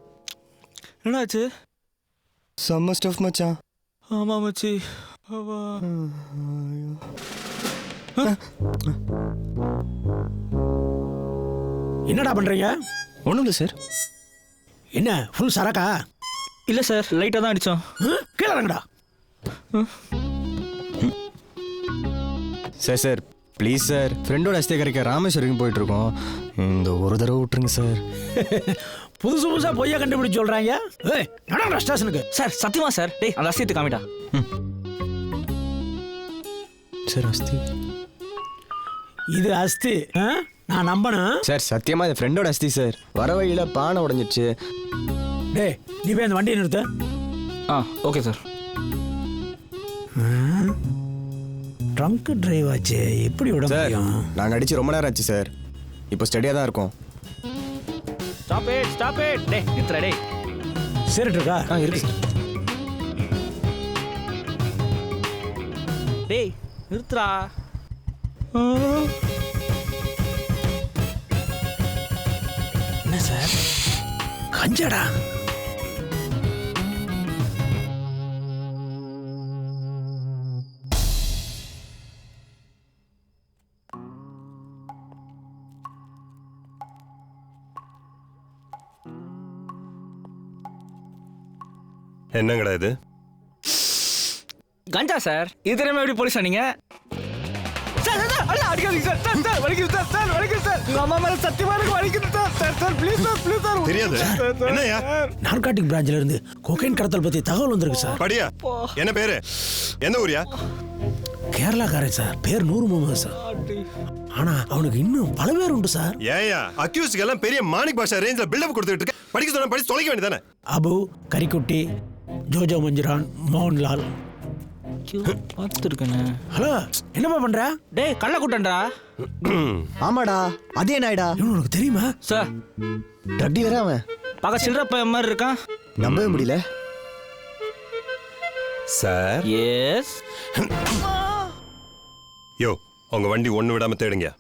என்னாச்சு? செம்ம ஸ்டஃப் மச்சான். ஆமா மச்சி. என்னடா பண்றீங்க? ஒன்றும் இல்லை சார். என்ன ஃபுல் சரக்கா? இல்ல சார், லைட்டா தான் அடிச்சோம். கீழே இறங்குடா. Sir sir please sir. ஃப்ரெண்டோட அஸ்தே கரைக்க ராமேஸ்வரம் போயிட்டு இருக்கோம். இந்த ஒரு தடவை விட்டுருங்க சார். புதுசு புதுசா பொய்யா கண்டுபிடிச்சு சொல்றாங்க. ஏய் நடங்கடா ஸ்டேஷனுக்கு. சார் சத்தியமா சார். டேய் அந்த அஸ்தியத்தை காமிடா. சார் அஸ்தி இது அஸ்தி. நான் நம்பணும் சார். சத்தியமா இது ஃப்ரெண்டோட அஸ்தி சார். வர வழியில் பானை உடஞ்சிடுச்சு. டேய் நீ போய் அந்த வண்டியை நிறுத்த. Okay sir. ட்ரங்க் டிரைவ் ஆச்சு. எப்படி விட முடியும்? நாங்கள் அடிச்சு ரொம்ப நேரம் ஆச்சு சார். இப்போ ஸ்டடியாக தான் இருக்கோம். Stop it stop it. டேய் நிறுத்துடா டேய். சரிட்டு இருக்கா? இருக்கு சார். டேய் நிறுத்துடா. என்ன சார் கஞ்சடா? என்னங்கடா இது? கஞ்சா சார். இது தெரியாம எப்படி போலீஸ் ஆனீங்க? சார் அடிக்காதீங்க சார். சார் சார் வலிக்குது சார். சார் வலிக்குது சார். உங்க அம்மா மேல சத்தியமா எனக்கு வலிக்குது sir. Sir sir please sir please sir. தெரியாது. என்னய்யா? நார்காட்டிக் பிரான்ச்ல இருந்து கோகைன் கடத்தல் பத்தி தகவல் வந்திருக்கு சார். படியா? என்ன பேரு? எந்த ஊரியா? கேரளாக்காரன் சார். பேர் நூறு முகமது சார். ஆனா அவனுக்கு இன்னும் பல பேர் உண்டு சார். ஏயா அக்யூஸ்டுக்கு எல்லாம் பெரிய மாணிக் பாஷா ரேஞ்சில் பில்டப் கொடுத்துட்டு இருக்க. படிக்க சொன்னா படிச்சு தொலைக்க வேண்டியதானே? அபு, கரிக்குட்டி, ஜோஜோ மஞ்சுரான் மோகன்லால். பார்த்துருக்கேண்ணே. ஹலோ என்னப்பா பண்ற? டேய் கள்ள கூட்டன்றா. ஆமாடா அதே நாய்டா. உனக்கு தெரியுமா? சார் ட்ரக் டீலரா அவன். பார்க்க சில்லற பையன் மாதிரி இருக்கான். நம்பவே முடியல சார். எஸ். யோ உங்க வண்டி ஒண்ணு விடாம தேடுங்க.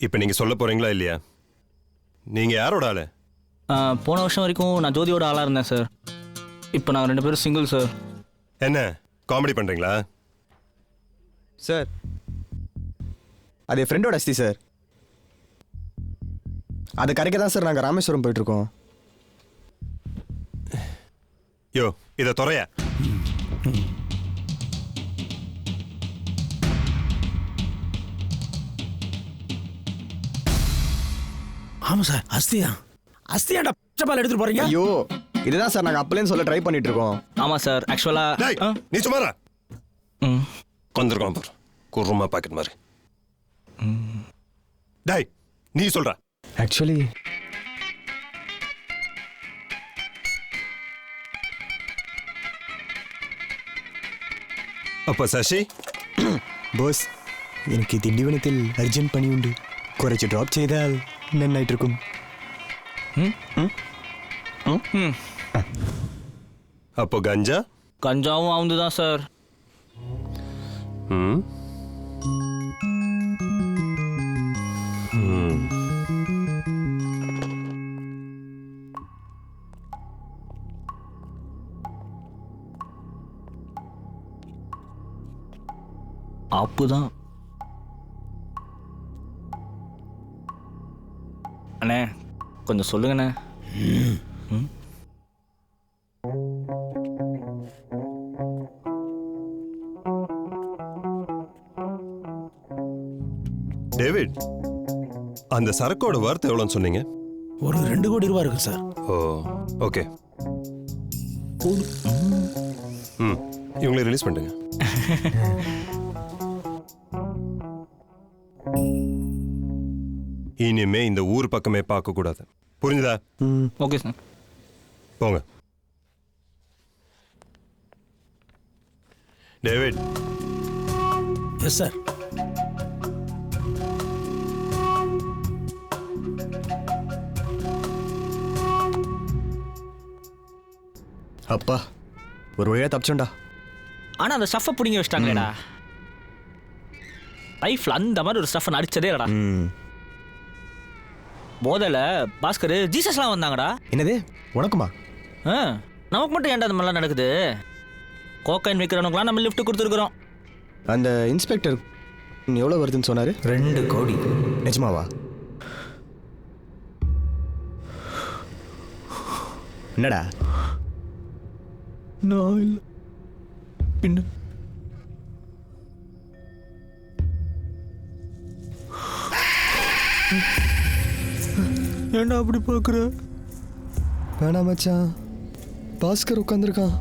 இப்ப நீங்க சொல்ல போறீங்களா இல்லையா? நீங்க யாரோட ஆளு? போன வருஷம் வரைக்கும் நான் ஜோதியோட ஆளாக இருந்தேன் சார். இப்போ நாங்கள் 2 பேரும் சிங்கிள் சார். என்ன காமெடி பண்றீங்களா? சார் அது என் ஃப்ரெண்டோட அஸ்தி சார். அது கரைக்க தான் சார் நாங்கள் ராமேஸ்வரம் போயிட்டுருக்கோம். யோ இதை துறைய. ஆமா சார் அஸ்தியா. அஸ்தியாடா பால் எடுத்துட்டு போறீங்க? ஐயோ இதுதான் சார் நாங்கள் அப்பலேன்னு சொல்ல ட்ரை பண்ணிட்டு இருக்கோம். ஆமாம் சார் ஆக்சுவலாக நீ சுமாரா கொண்டிருக்கோம் குருமா பாக்கெட் மாதிரி. டேய் நீ சொல்ற. ஆக்சுவலி அப்ப சசி ബോസ് എനിക്ക് തിണ്ടിവനത്തിൽ അർജന്റ് പണിയുണ്ട്. കുറച്ച് ഡ്രോപ്പ് ചെയ്താൽ നന്നായിട്ടിരിക്കും. அப்போ கஞ்சா? கஞ்சாவும் அவந்து தான் சார். அப்புதான் அண்ணே கொஞ்சம் சொல்லுங்கண்ணே. டேவிட் அந்த சரக்கோட வார்த்தை எவ்வளோன்னு சொன்னீங்க? ஒரு 2 கோடி ரூபாய் இருக்கு சார். ஓ ஓகே. இவங்களை ரிலீஸ் பண்ணுங்க. இனிமே இந்த ஊர் பக்கமே பார்க்க கூடாது. புரிஞ்சுதா? Okay sir. போங்க. டேவிட். Yes sir. அப்பா ஒரு வழியாக தப்பிச்சோண்டா. ஆனால் அந்த ஸ்டஃப்பை பிடிங்கி வச்சிட்டாங்களேடா. லைஃப்பில் அந்த மாதிரி ஒரு ஸ்டஃப்பை நடிச்சதே இல்லடா. போதையில் பாஸ்கர் ஜீசஸ்லாம் வந்தாங்கடா. என்னது உனக்குமா? நமக்கு மட்டும் ஏன்டா அந்த மாதிரிலாம் நடக்குது? கோக்கைன் விற்கிறவனுக்குலாம் நம்ம லிஃப்ட் கொடுத்துருக்குறோம். அந்த இன்ஸ்பெக்டர் எவ்வளோ வருதுன்னு சொன்னார்? 2 கோடி. நிஜமாவா? என்னடா? நான் இல்லை பின்ன ஏன்டா அப்படி பார்க்குற? வேணாம் மச்சான், பாஸ்கர் உட்காந்துருக்கான்.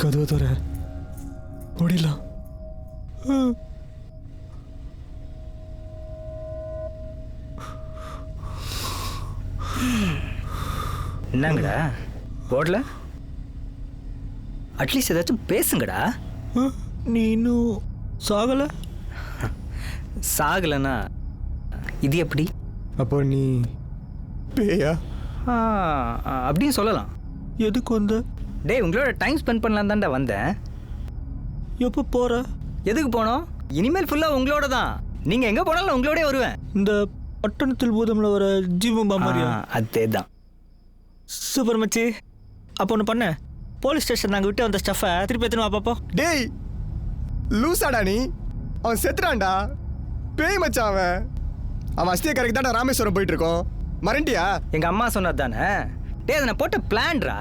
கதவை தர ஓடிடலாம். என்னங்கடா போடல? அட்லீஸ்ட் ஏதாச்சும் பேசுங்கடா. நீ இன்னும் சாகலை? சாகலைன்னா இது எப்படி? அப்போ நீ பேயா? அப்படின்னு சொல்லலாம். எதுக்கு வந்த? டேய் உங்களோட டைம் ஸ்பெண்ட் பண்ணலாம் தான்டா வந்தேன். எப்போ போகிற? எதுக்கு போனோம்? இனிமேல் ஃபுல்லாக உங்களோட தான். நீங்கள் எங்கே போனாலும் உங்களோடய வருவேன். இந்த பட்டணத்தில் பூதமில் வர ஜீவம்பா மாதிரியா? அதே தான். சூப்பர் மச்சி. அப்போ ஒன்று பண்ண, போலீஸ் ஸ்டேஷன் நாங்கள் விட்டு வந்த ஸ்டஃபை திருப்பி எத்தனை பாப்போ. டேய் லூசாடா நீ? அவன் செத்துறான்டா. பேய் மச்சான் அவன். அவன் அஸ்திய கரைக்கு தான்டா ராமேஸ்வரம் போயிட்டு இருக்கோம். மறண்டியா? எங்கள் அம்மா சொன்னது தானே. டேய் அதை நான் போட்ட பிளான்ரா.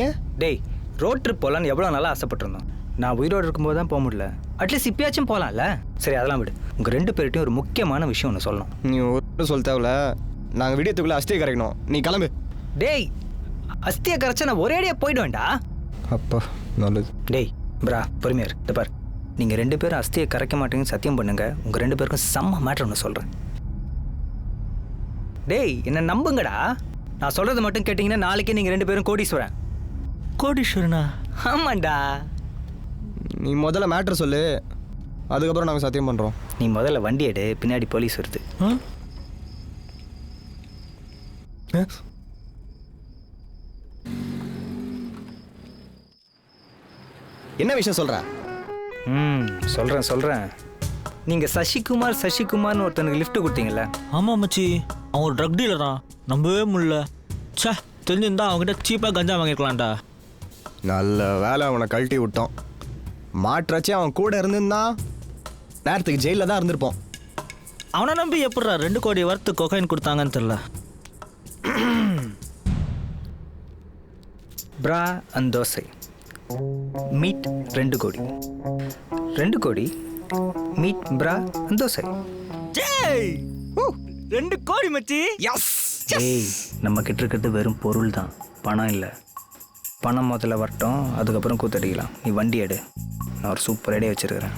ஏன்? டேய் ரோட் ட்ரிப் போகலான்னு எவ்வளோ நல்லா ஆசைப்பட்டிருந்தோம். நான் உயிரோடு இருக்கும்போது தான் போக முடியல. அட்லீஸ்ட் இப்பயாச்சும் போகலாம்ல. சரி அதெல்லாம் விடு. உங்கள் 2 பேர்கிட்டையும் ஒரு முக்கியமான விஷயம் ஒன்று சொல்லணும். நீ ஒரு சொல்ல தேவையில்ல. நாங்கள் விடியத்துக்குள்ளே அஸ்தியை கரைக்கணும். நீ கிளம்பு. டேய் அஸ்தியை கரைச்சா நான் ஒரே அடியாக போயிடுவேன்டா. அப்பா நல்லது. டேய் பிரா பொறுமையார் இந்த பார், நீங்கள் 2 பேரும் அஸ்தியை கரைக்க மாட்டீங்கன்னு சத்தியம் பண்ணுங்க. உங்கள் 2 பேருக்கும் செம்ம மேட்ரு ஒன்று சொல்கிறேன். டேய் என்ன நம்புங்கடா. நான் சொல்கிறது மட்டும் கேட்டிங்கன்னா நாளைக்கே நீங்கள் 2 பேரும் கோடீஸ்வரன். கோடீஸ்வரனா? ஆமாண்டா. நீ முதல்ல மேட்ரு சொல்லு, அதுக்கப்புறம் நாங்கள் சத்தியம் பண்ணுறோம். நீ முதல்ல வண்டி எடு, பின்னாடி போலீஸ் வருது. என்ன விஷயம் சொல்ற? சொல்கிறேன். நீங்கள் சசிகுமார்னு ஒருத்தனுக்கு லிஃப்ட் கொடுத்தீங்கல்ல? ஆமாம் மச்சி, அவன் ஒரு ட்ரக் டீலர் தான். நம்பவே முடியல. சே, தெரிஞ்சிருந்தா அவங்ககிட்ட சீப்பாக கஞ்சா வாங்கிக்கலாம்டா. நல்ல வேலை அவனை கழட்டி விட்டோம். மாற்றாச்சு அவன் கூட இருந்திருந்தான் நேரத்துக்கு ஜெயிலில் தான் இருந்திருப்போம். அவனை நம்பி எப்படா 2 கோடி வர்த்து கொகைன் கொடுத்தாங்கன்னு தெரியல. பிரா அண்ட் தோசை மீட் 2 கோடி. 2 கோடி மீட் பிரா அண்ட் தோசை. ஜெய் 2 கோடி மச்சி. எஸ். ஏய் நம்ம கிட்ட இருக்கிறது வெறும் பொருள் தான், பணம் இல்லை. பணம் முதல்ல வரட்டும், அதுக்கப்புறம் கூத்தடிக்கலாம். நீ வண்டி எடு, நான் ஒரு சூப்பர் ஐடியா வச்சிருக்கிறேன்.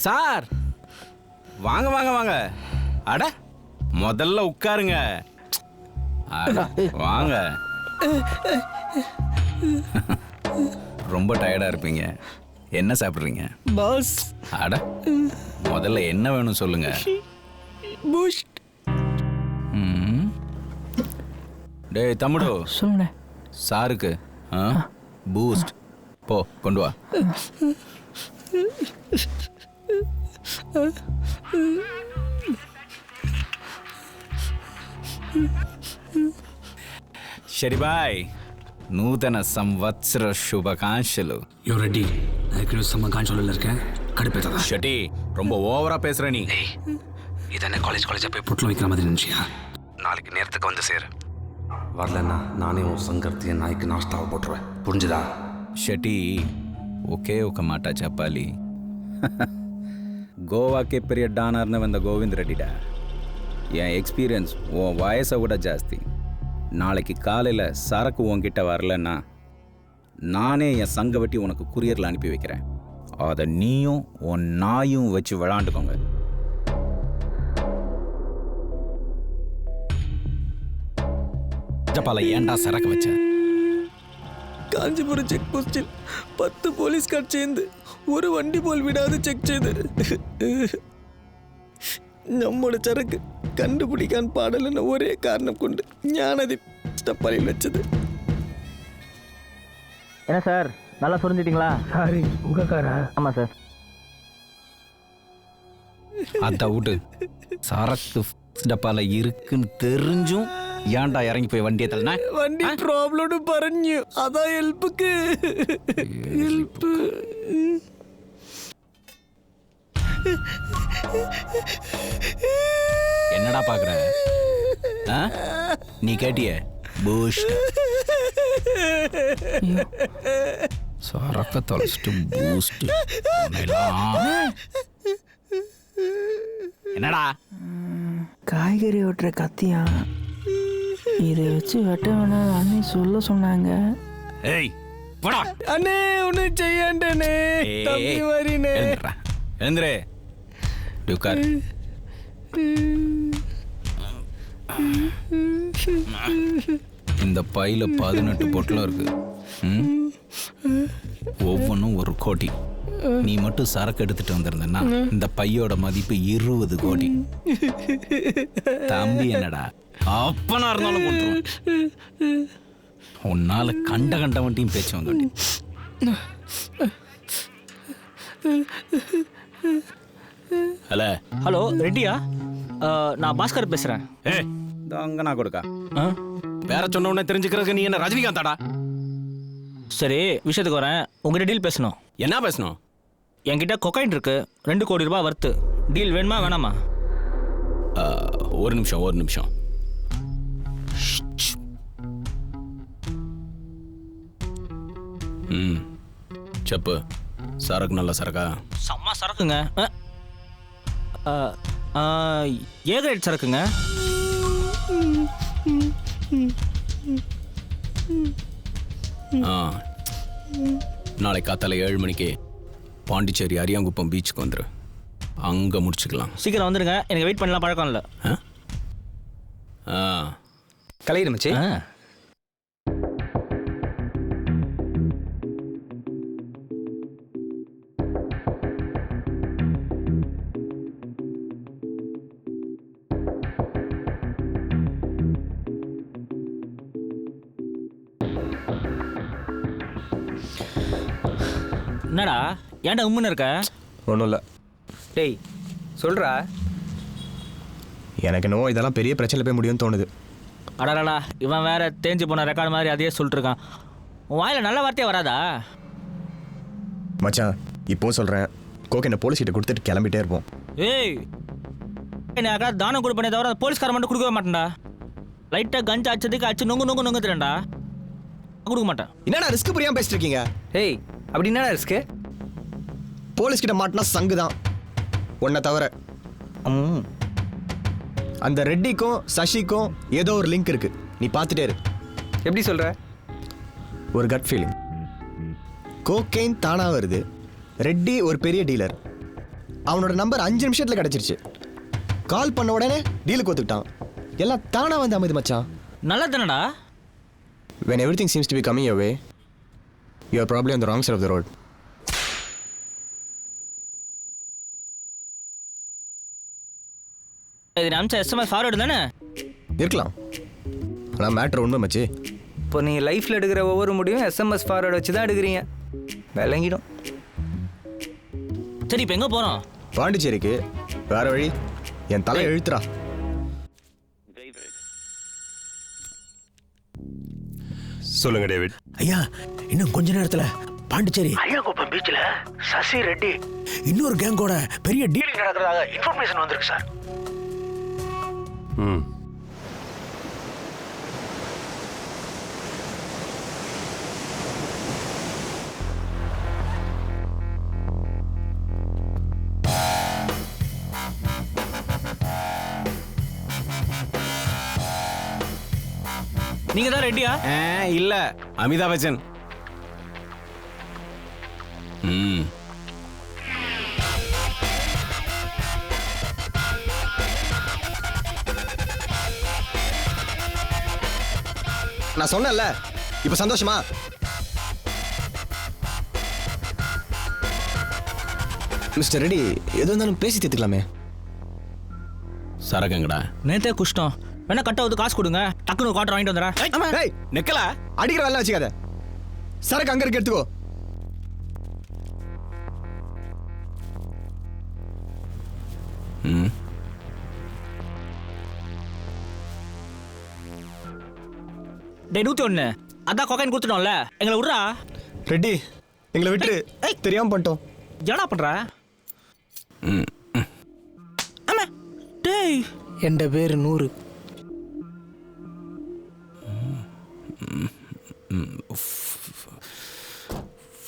சார் வாங்க வாங்க வாங்க. அட முதல்ல உட்காருங்க. வாங்க. ரொம்ப டயர்டா இருப்பீங்க. என்ன சாப்பிட்றீங்க பாஸ்? அட முதல்ல என்ன வேணும் சொல்லுங்க. பூஸ்ட். டேய் தம்முடு சொல்லுங்க. சாருக்கு பூஸ்ட் போ கொண்டு வா. శరి బాయ్, నూతన సంవత్సర శుభాకాంక్షలు. யோ ரெட்டி, நான் சம்மகாஞ்சோலில் இருக்கேன். கடுப்பேற்றதா ஷட்டி, ரொம்ப ஓவரா பேசுற நீ. இதென்ன காலேஜாக போய் புட்டில் வைக்கிற மாதிரி இருந்துச்சியா? நாளைக்கு நேரத்துக்கு வந்து சேரு. வரலன்னா நானே உன் సంగర్తి నాయకు నాష్టావ పోట్టురువేன். புரிஞ்சுதா? షటి ఒకే ఒక మాట చెప్పాలి. கோவாக்கே பெரிய டானர்னு வந்த கோவிந்த் ரெட்டிடா. என் எக்ஸ்பீரியன்ஸ் உன் வயசை விட ஜாஸ்தி. நாளைக்கு காலையில் சரக்கு உன்கிட்ட வரலன்னா நானே என் சங்க வெட்டி உனக்கு குரியரில் அனுப்பி வைக்கிறேன். அதை நீயும் உன் நாயும் வச்சு விளாண்டுக்கோங்க. ஜப்பால ஏன்டா சரக்கு வச்ச? காஞ்சிபுரம் செக் போஸ்டில் 10 போலீஸ்கார் சேர்ந்து ஒரு வண்டி போல் விடாது செக் செய்து நம்மோட சரக்கு கண்டுபிடிக்கான் பாடலன்னு ஒரே காரணம் கொண்டு ஞானதி டப்பாலில் வச்சது. என்ன சார், நல்லா புரிஞ்சிட்டீங்களா? சாரி உங்க காரா? ஆமாம் சார். அதை விட்டு சரக்கு டப்பால இருக்குன்னு தெரிஞ்சும் ஏன்டா இறங்கி போய் வண்டியை தள்ளனா? വണ്ടി പ്രോബ്ലം പറഞ്ഞു, അതാ ഹെൽപ്ക്ക് ഹെൽപ്പ്. என்னடா பாக்குற? நீ கேட்டிய பூஸ்ட் சரக்க தொலைச்சிட்டு பூஸ்ட் என்னடா? காய்கறி வெட்டுற கத்தியா? இதை வச்சு வெட்ட வேணாம் அண்ணி சொல்ல சொன்னாங்க. ஏய் போடா அண்ணே, ஒண்ணு செய்யண்டனே. தம்பி வரீனே. எழுந்துரு. உட்கார். இந்த பையில 18 பொட்டலம் இருக்கு. ஒவ்வொன்றும் 1 கோடி. நீ மட்டும் சரக்கு எடுத்துட்டு வந்திருந்தன்னா இந்த பையோட மதிப்பு 20 கோடி. தம்பி என்னடா அப்பனா இருந்தாலும் கொண்டுருவோம். உன்னால கண்ட வண்டியும் பேச்சு வந்து. ஹலோ ஹலோ ரெட்டியா? நான் பாஸ்கர் பேசுகிறேன். அங்க நான் கொடுக்கா வேற சொன்ன உடனே தெரிஞ்சுக்கிறதுக்கு நீ என்ன ரஜினிகாந்தாடா? சரி, விஷயத்துக்கு வரேன். உங்ககிட்ட டீல் பேசணும். என்ன பேசணும்? என்கிட்ட கொக்கைன் இருக்கு, 2 கோடி ரூபாய் வர்த்து. டீல் வேணுமா வேணாமா? ஒரு நிமிஷம் செப்பு சரக்கு நல்ல சரக்கா? செம்ம சரக்குங்க. ஏ கிரேட் சரக்குங்க. நாளைக்கு காத்தால 7 மணிக்கு பாண்டிச்சேரி அரியாங்குப்பம் பீச்சுக்கு வந்துரு. அங்கே முடிச்சுக்கலாம். சீக்கிரம் வந்துடுங்க, எனக்கு வெயிட் பண்ணலாம் பழக்கம் இல்லை. கலையிடு மச்சி. என்னடா ஏன்டா உம்முன்னு இருக்க? ஒன்றும் இல்லை. டேய் சொல்கிறா. எனக்கு என்னவோ இதெல்லாம் பெரிய பிரச்சனை போய் முடியும்னு தோணுது. அடாடா, இவன் வேற தேஞ்சு போன ரெக்கார்டு மாதிரி அதையே சொல்லிட்டு இருக்கான். உன் வாயில் நல்ல வார்த்தையே வராதா? மச்சான் இப்போ சொல்கிறேன், கோகேனை போலீஸ்கிட்ட கொடுத்துட்டு கிளம்பிட்டே இருப்போம். ஏய், என்ன யாராவது தானம் கொடுப்பனே தவிர போலீஸ்கார மட்டும் கொடுக்கவே மாட்டேன்டா. லைட்டாக கஞ்சா அடிச்சதுக்கு அடிச்சு நொங்கு தரேன்டா, கொடுக்க மாட்டேன். என்னடா ரிஸ்க் புரியாமல் பேசிட்டு இருக்கீங்க? ஏய் அப்படி என்னடா ரிஸ்க்கு? போலீஸ்கிட்ட மாட்டினா சங்கு தான் உன்னை தவிர. அந்த ரெட்டிக்கும் சசிக்கும் ஏதோ ஒரு லிங்க் இருக்கு, நீ பார்த்துட்டே இரு. எப்படி சொல்ற? ஒரு கட் ஃபீலிங். கோகெயின் தானா வருது. ரெட்டி ஒரு பெரிய டீலர். அவனோட நம்பர் 5 நிமிஷத்துல கிடைச்சிருச்சு. கால் பண்ண உடனே டீலுக்கு ஒத்துக்கிட்டான். எல்லாம் தானா வந்து அமைது மச்சான். நல்லா தானடா. When everything seems to be coming your way, you are probably on the wrong side of the road. இது அம்ச எஸ்எம்எஸ் ஃபார்வர்டு தானே இருக்கலாம். ஆனால் மேட்ரு உண்மை மச்சி. இப்போ நீங்கள் லைஃப்பில் எடுக்கிற ஒவ்வொரு முடிவும் எஸ்எம்எஸ் ஃபார்வர்டு வச்சு தான் எடுக்கிறீங்க. விளங்கிடும். சரி இப்போ எங்கே போகிறோம்? பாண்டிச்சேரிக்கு. வேற வழி? என் தலை எழுத்துறா. சொல்லுங்க டேவிட். ஐயா, இன்னும் கொஞ்ச நேரத்துல பாண்டிச்சேரி அரியாங்குப்பம் பீச்சில் சசி ரெட்டி இன்னொரு கேங்கோட பெரிய டீலிங் நடக்கிறதாக இன்ஃபர்மேஷன் வந்திருக்கு சார். நீங்க தான் ரெட்டியா? இல்ல, அமிதாப் பச்சன். நான் சொன்னேன்ல, இப்ப சந்தோஷமா? மிஸ்டர் ரெட்டி, எது இருந்தாலும் பேசி தீர்த்துக்கலாமே. சரக்குங்கடா. நேத்தே குஷ்டம். வேணா கட்ட வந்து காசு கொடுங்க, டக்குனு ஒரு குவார்டர் வாங்கிட்டு வந்துடுறேன். நெக்கல அடிக்கிற வேலை வச்சுக்காத. சரக்கு அங்க இருக்கு, எடுத்துக்கோ. டேய் 101, அதான் கொக்கைன் கொடுத்துட்டோம்ல, எங்களை விட்றா. ரெட்டி எங்களை விட்டுரு, தெரியாம பண்ணிட்டோம். என்னடா பண்ற? ஆமா டேய், என் பேர் 100.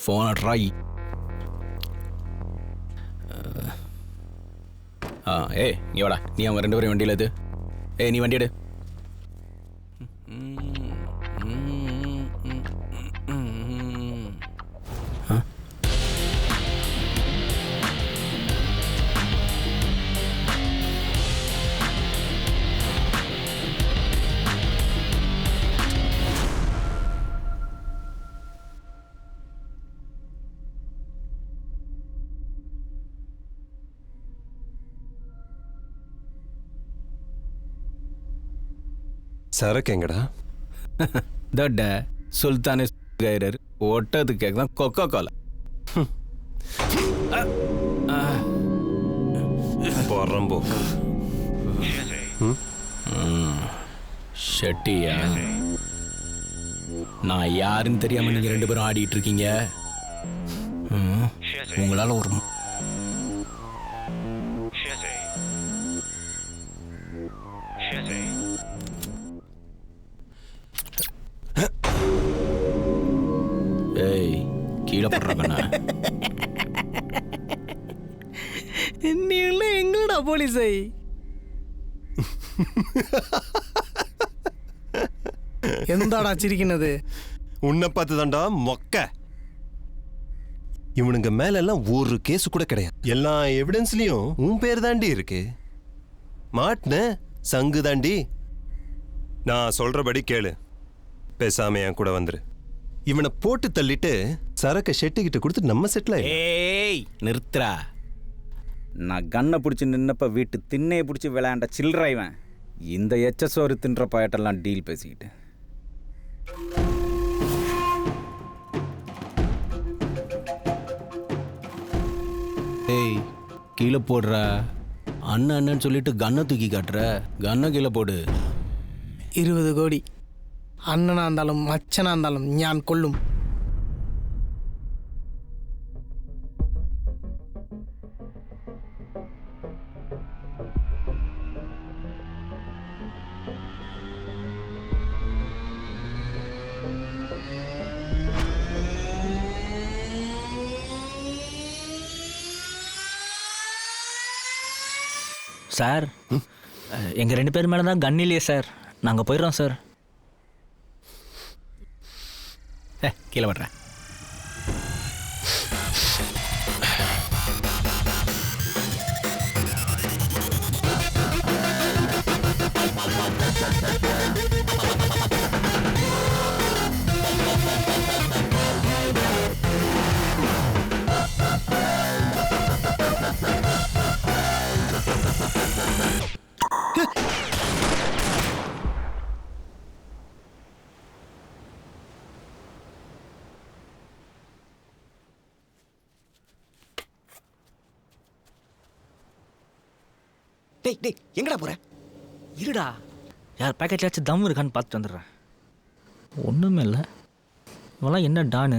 ஃபோனை ட்ரை. ஏய் நீ வாடா, நீ அவங்க 2 பேரும் வண்டியில் எது? ஏய் நீ வண்டி எடு. சரக்கு எங்கடா? தட்ட சுல்தானே கைரர் ஓட்டதுக்கு தான் கொக்கோ கோலா. போறம்போ ஷெட்டியா, நான் யாருன்னு தெரியாம நீங்க 2 பேரும் ஆடிட்டு இருக்கீங்க. உங்களால ஒரு போடுற கண்ணா. நீ எங்கடா போலீஸை? எந்தாடா சிரிக்கினது? உன்னை பார்த்து தாண்டா மொக்க. இவனுங்க மேல எல்லாம் ஒரு கேஸ் கூட கிடையாது. எல்லா எவிடன்ஸ்லயும் உன் பேர் தாண்டி இருக்கு. மாட்டின சங்கு தாண்டி. நான் சொல்றபடி கேளு, பேசாம என் கூட வந்துரு. இவனை போட்டு தள்ளிட்டு சரக்க ஷெட்டுக்கிட்ட கொடுத்து நம்ம செட்டில். ஏய் நிறுத்துறா. நான் கண்ணை பிடிச்சி நின்னப்ப வீட்டு திண்ணையை பிடிச்சி விளையாண்ட சில்லற இவன். இந்த எச்சசோறு தின்ற பாயட்டெல்லாம் டீல் பேசிக்கிட்டு. ஏய் கீழே போடுற. அண்ணன் அண்ணன்னு சொல்லிட்டு கண்ணை தூக்கி காட்டுற. கண்ணை கீழே போடு. 20 கோடி அண்ணனா இருந்தாலும் மச்சனா இருந்தாலும் ஞான் கொள்ளும். சார் எங்கள் 2 பேர் மேலே தான் கன் இல்லையே சார். நாங்கள் போயிடுறோம் சார். கீழே வர்றேன். டேய் டேய் எங்கடா போற? இருடா, யார் பேக்கெட்லாச்சும் தம் இருக்கான்னு பார்த்துட்டு வந்துடுறேன். ஒன்றுமே இல்லை. இவெல்லாம் என்ன டானு?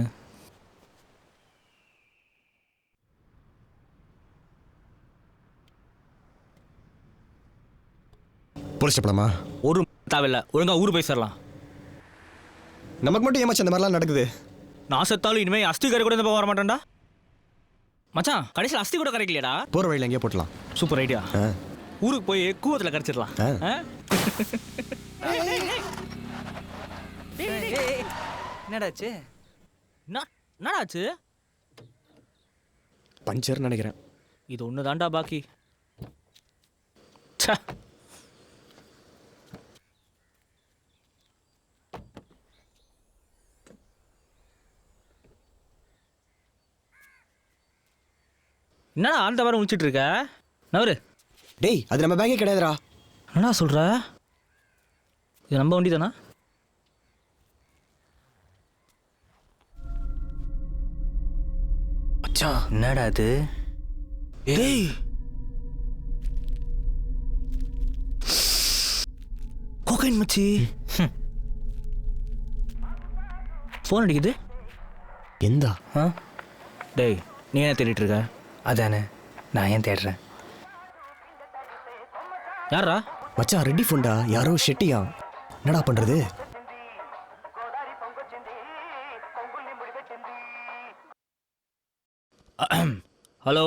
போலீஸ் போலாமா? ஒரு தேவையில்லை, ஒழுங்கா ஊர் போய் சேரலாம். நமக்கு மட்டும் ஏமாச்சு அந்த மாதிரிலாம் நடக்குது. நான் செத்தாலும் இனிமேல் அஸ்தி கரை கூட இந்த போக வர மாட்டேன்டா. மச்சான் கடைசியில் அஸ்தி கூட கரைக்கலையாடா. போகிற வழியில் எங்கேயே போட்டலாம். Super idea. ஊருக்கு போய் கூவத்தில் கரைச்சிடலாம். என்னடாச்சு? என்னடாச்சு? பஞ்சர் நினைக்கிறேன். இது ஒன்று தாண்டா பாக்கி. என்னடா அந்த வாரம் முடிச்சிட்டு இருக்க? நவரு. டேய் அது நம்ம பேக்கே கிடையாதுடா. என்னடா சொல்ற? இது நம்ம வண்டி தானா? மச்சான் என்னடா அது? டேய் கோகைன் மச்சி. ஃபோன் அடிக்குது. எந்தா? டேய் நீ என்ன தேடிட்டு இருக்க? அதானே நான் ஏன் தேடுறேன். யாரா? மச்சான் ரெட்டி ஃபோன்டா. யாரோ ஷெட்டியா. என்னடா பண்றது? ஹலோ.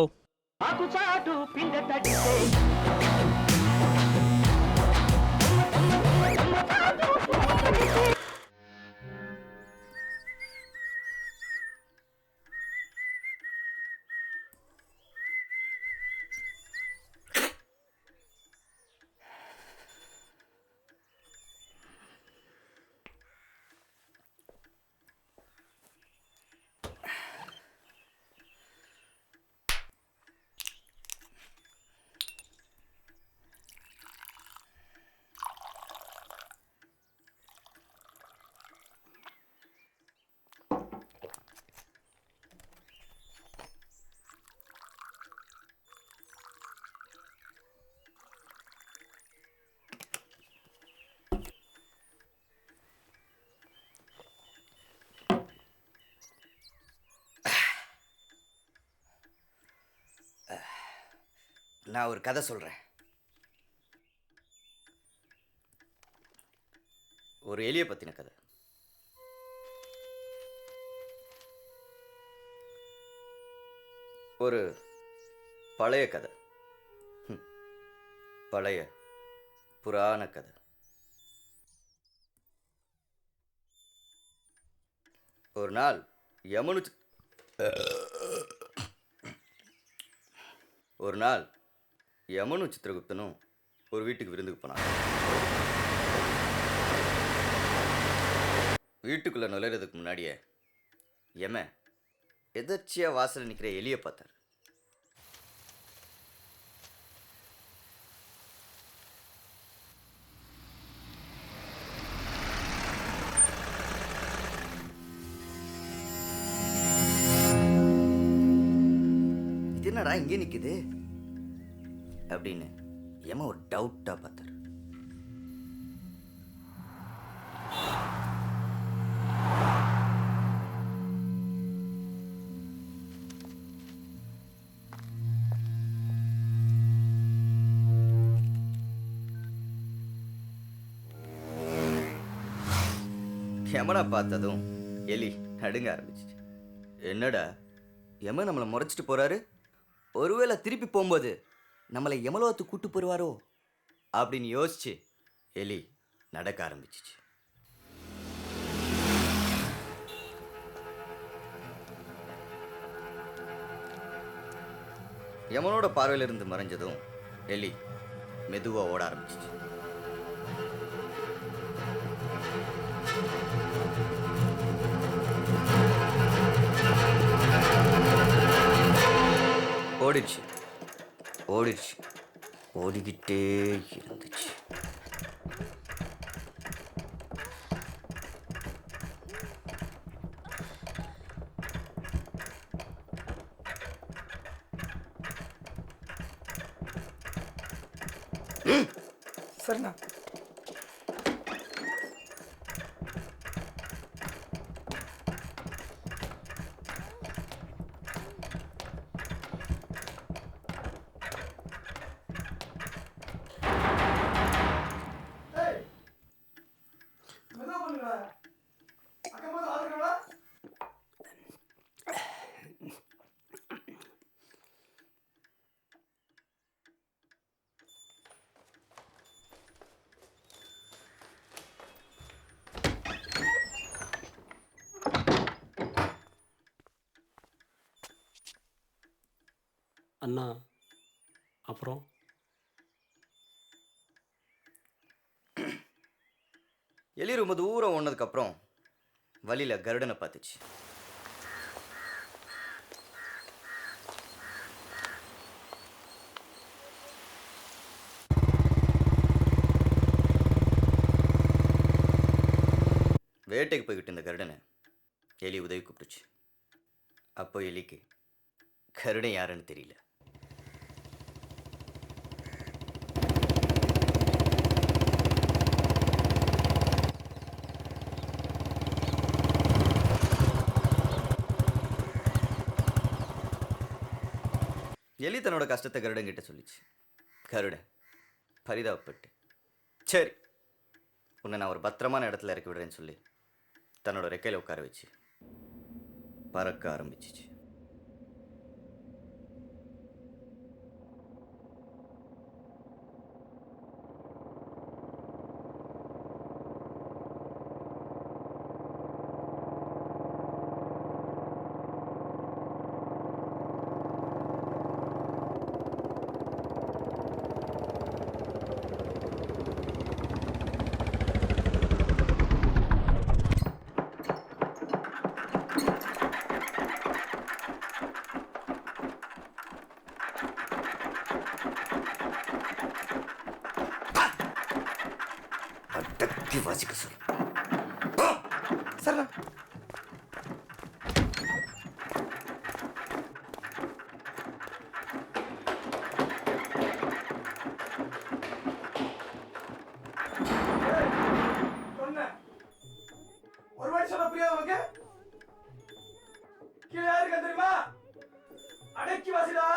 நான் ஒரு கதை சொல்கிறேன். ஒரு எலியை பற்றின கதை. ஒரு பழைய கதை, பழைய புராண கதை. ஒரு நாள் யமனும் சித்திரகுப்தனும் ஒரு வீட்டுக்கு விருந்துக்கு போனாங்க. வீட்டுக்குள்ளே நுழையிறதுக்கு முன்னாடியே யமன் எதர்ச்சியாக வாசலில் நிற்கிற எலியை பார்த்தார். இது என்னடா இங்கே நிற்குது அப்படின்னு யமன் ஒரு டவுட்டாக பார்த்தார். யமனை பார்த்ததும் எலி நடுங்க ஆரம்பிச்சிச்சு. என்னடா யமன் நம்மளை முறைச்சிட்டு போறாரு, ஒருவேளை திருப்பி போகும்போது நம்மளை யமலோகத்துக்கு கூட்டு போடுவாரோ அப்படின்னு யோசிச்சு எலி நடக்க ஆரம்பிச்சிச்சு. யமனோட பார்வையிலிருந்து மறைஞ்சதும் எலி மெதுவாக ஓட ஆரம்பிச்சிச்சு. ஓடிடுச்சு, ஓடிக்கிட்டே இருந்துச்சு. சரிண்ணா. அண்ணா அப்புறம் எலி ரொம்ப தூரம் ஓனதுக்கப்புறம் வழியில் கருடனை பார்த்துச்சு. வேட்டைக்கு போய்கிட்டு இருந்த கருடனை எலி உதவி கூப்பிட்டுச்சு. அப்போ எலிக்கு கருடன் யாருன்னு தெரியல. எலி தன்னோட கஷ்டத்தை கருடன் கிட்ட சொல்லிச்சு. கருடன் பரிதாபப்பட்டு, சரி உன்னை நான் ஒரு பத்திரமான இடத்துல இறக்கி விடுறேன்னு சொல்லி தன்னோட ரெக்கையில் உட்கார வச்சு பறக்க ஆரம்பிச்சிச்சு. வாசிக்க சொல்லு. சரிண்ணா. ஒரு வாட்டி சொல்ல புரியாது உனக்கு? கீழே யாருக்கு தெரியுமா? அடக்கி வாசிடா.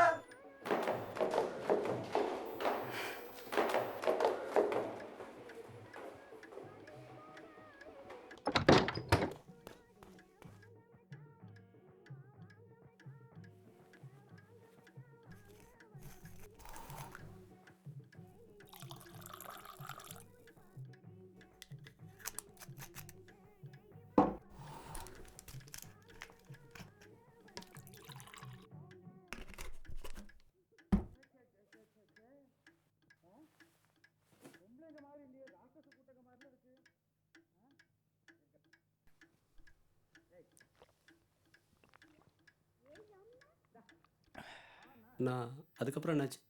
நான் அதுக்கப்புறம் என்னாச்சு?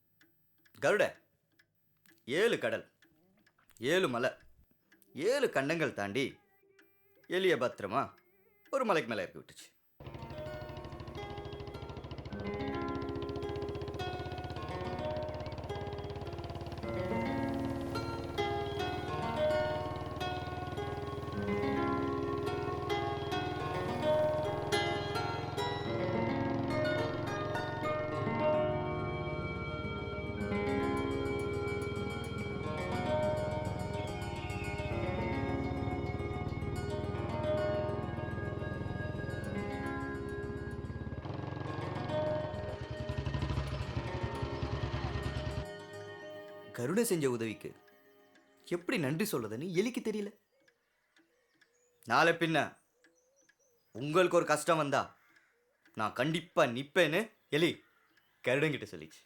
கருட 7 கடல் 7 மலை 7 கண்டங்கள் தாண்டி எலிய பத்திரமா ஒரு மலைக்கு மேலே இறக்கி விட்டுச்சு. கருட செஞ்ச உதவிக்கு எப்படி நன்றி சொல்றதுன்னு எலிக்கு தெரியல. நாளை பின்ன உங்களுக்கு ஒரு கஷ்டம் வந்தா நான் கண்டிப்பா நிப்பேன்னு எலி கருடங்கிட்ட சொல்லிச்சு.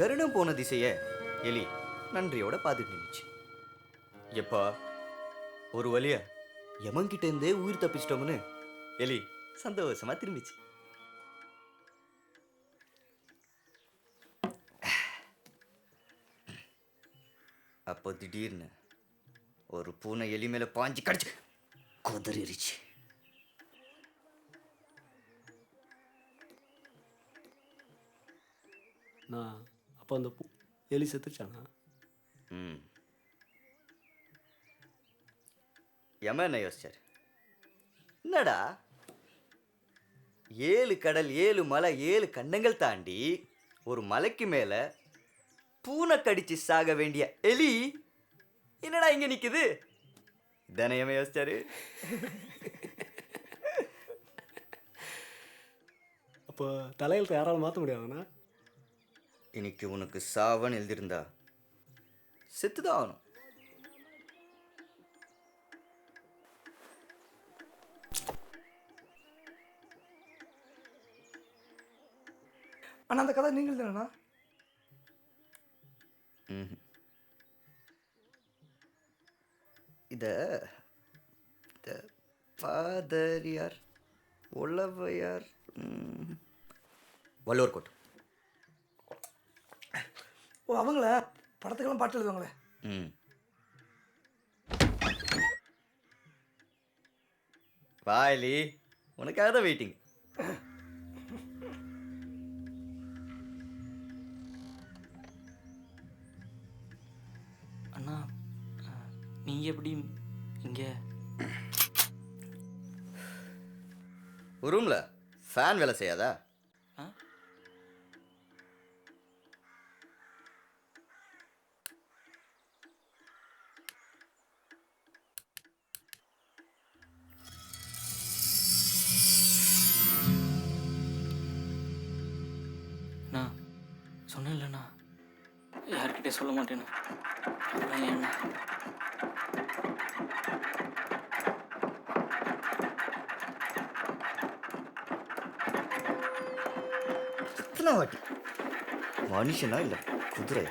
கருடம் போன திசைய எலி நன்றியோட பார்த்துட்டு நின்றுச்சு. எப்பா ஒரு வழிய யமன்கிட்ட இருந்தே உயிர் தப்பிச்சிட்டோம்னு எலி சந்தோஷமா திரும்பிச்சு. அப்போ திடீர்னு ஒரு பூனை எலி மேல பாஞ்சு கடிச்சு கொதறிச்சு. நான் அப்போ அந்த எலி செத்துச்சானா? யம என்ன யோசிச்சார், என்னடா 7 கடல் 7 மலை 7 கண்டங்கள் தாண்டி ஒரு மலைக்கு மேல பூனை கடிச்சு சாக வேண்டிய எலி என்னடா இங்க நிக்குது? தானே யம யோசிச்சாரு. அப்போ தலையில் யாராலும் மாற்ற முடியாதுண்ணா? இன்னைக்கு உனக்கு சாவன் எழுதியிருந்தா செத்துதான் ஆகணும். அண்ணா அந்த கதை நீங்கள் தானேண்ணா? இத பாதரியார் உளவையார் வள்ளுவர் கோட்டம். ஓ அவங்கள படத்துக்கெல்லாம் பாட்டு எழுதுவாங்களே. வாயிலி உனக்காக தான் வெயிட்டிங். அண்ணா நீங்க எப்படி இங்க? ஒரு ரூம்ல ஃபேன் வேலை செய்யாதா? நான் சொன்னேன்லண்ணா யார்கிட்டே சொல்ல மாட்டேன்னு. அப்புறம் ஏண்ணா? எத்தனை வாட்டி மனுஷனா இல்லை குதிரை?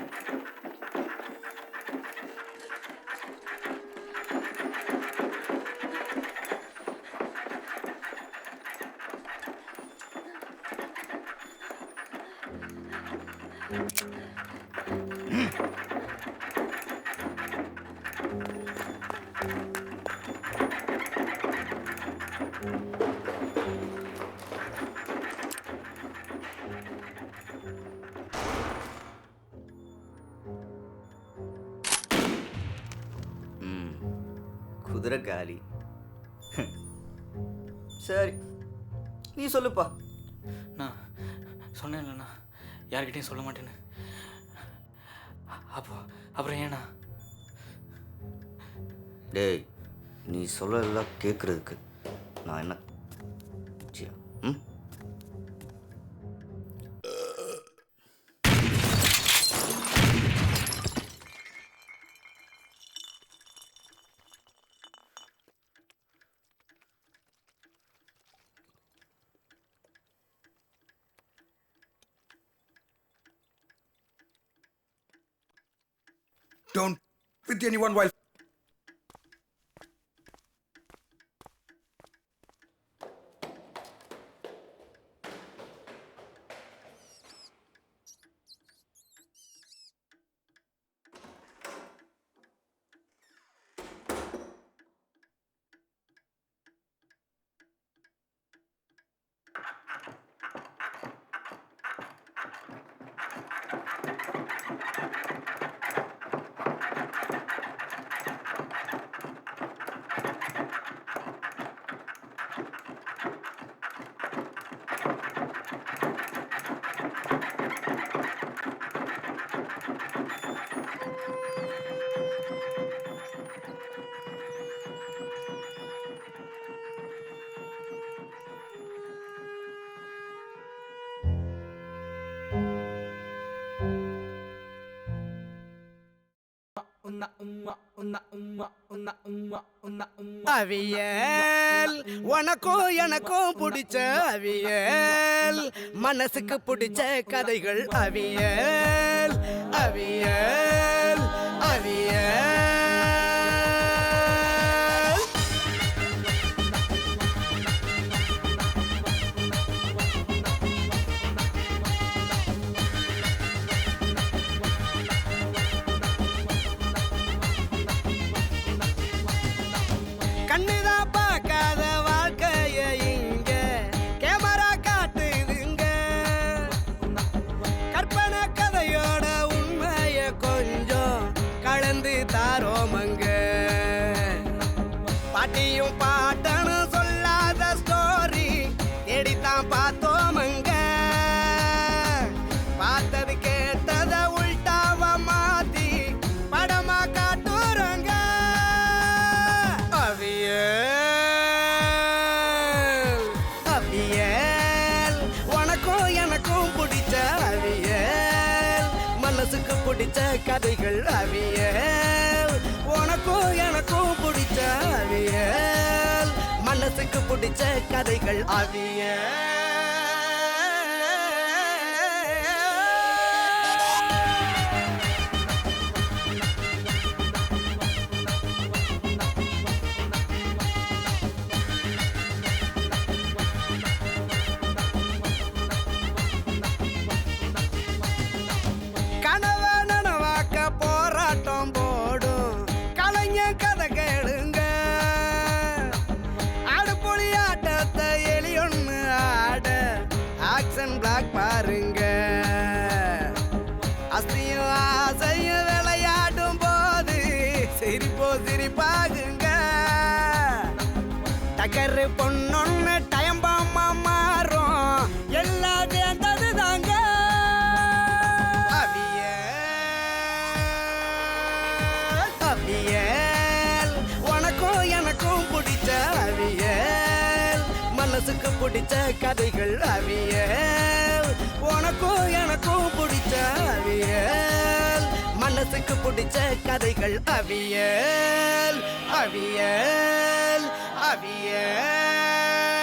குதிரை காலி. சரி நீ சொல்லுப்பா. நான் சொன்னேன்லண்ணா யார்கிட்டையும் சொல்ல மாட்டேன்னு. அப்புறம் ஏண்ணா? டேய் நீ சொல்லலாம் கேட்குறதுக்கு நான் என்ன Don't with anyone while. அவியல் உனக்கும் எனக்கும் பிடிச்ச அவியல் மனசுக்கு பிடிச்ச கதைகள் அவியல் அவியல் அவியல் கண்ணுதான் பார்க்காத வாழ்க்கைய இங்க கேமரா காட்டுதுங்க கற்பனை கதையோட உண்மைய கொஞ்சம் கலந்து தாரோமங்க பாட்டியும் பாட்டனு சொல்லாத ஸ்டோரி தேடித்தான் பார்த்தோமங்க பார்த்தது கேட்டத உள்டாவ மாத்தி படமா காட்டுறங்க அவியல் உனக்கும் எனக்கும் பிடிச்ச அவியல் மனசுக்கு பிடிச்ச கதைகள் அவியல் உனக்கும் எனக்கும் பிடிச்ச அவியல் மனசுக்கு பிடிச்ச கதைகள் அவியல் கனவ நனவாக்க போராட்டம் போடும் கலைஞர் கதை கேளுங்க அடுப்பொழி ஆட்டத்தை எலியொன்னு ஆட ஆக்ஷன் பிளாக் பாருங்க அஸ்தியும் ஆசையும் விளையாடும் போது சிரிப்போ சிரிப்பாகுங்க டக்கரு பொண்ணொன்னு டைம் பாமா மாறும் எல்லாம் வேண்டது தாங்க அவியல் உனக்கும் எனக்கும் பிடிச்ச அவியல் மனசுக்கு பிடிச்ச கதைகள் அவியல் உனக்கும் எனக்கும் பிடிச்ச அவியல் மனசுக்கு பிடிச்ச கதைகள் அவியல் அவியல் அவியல்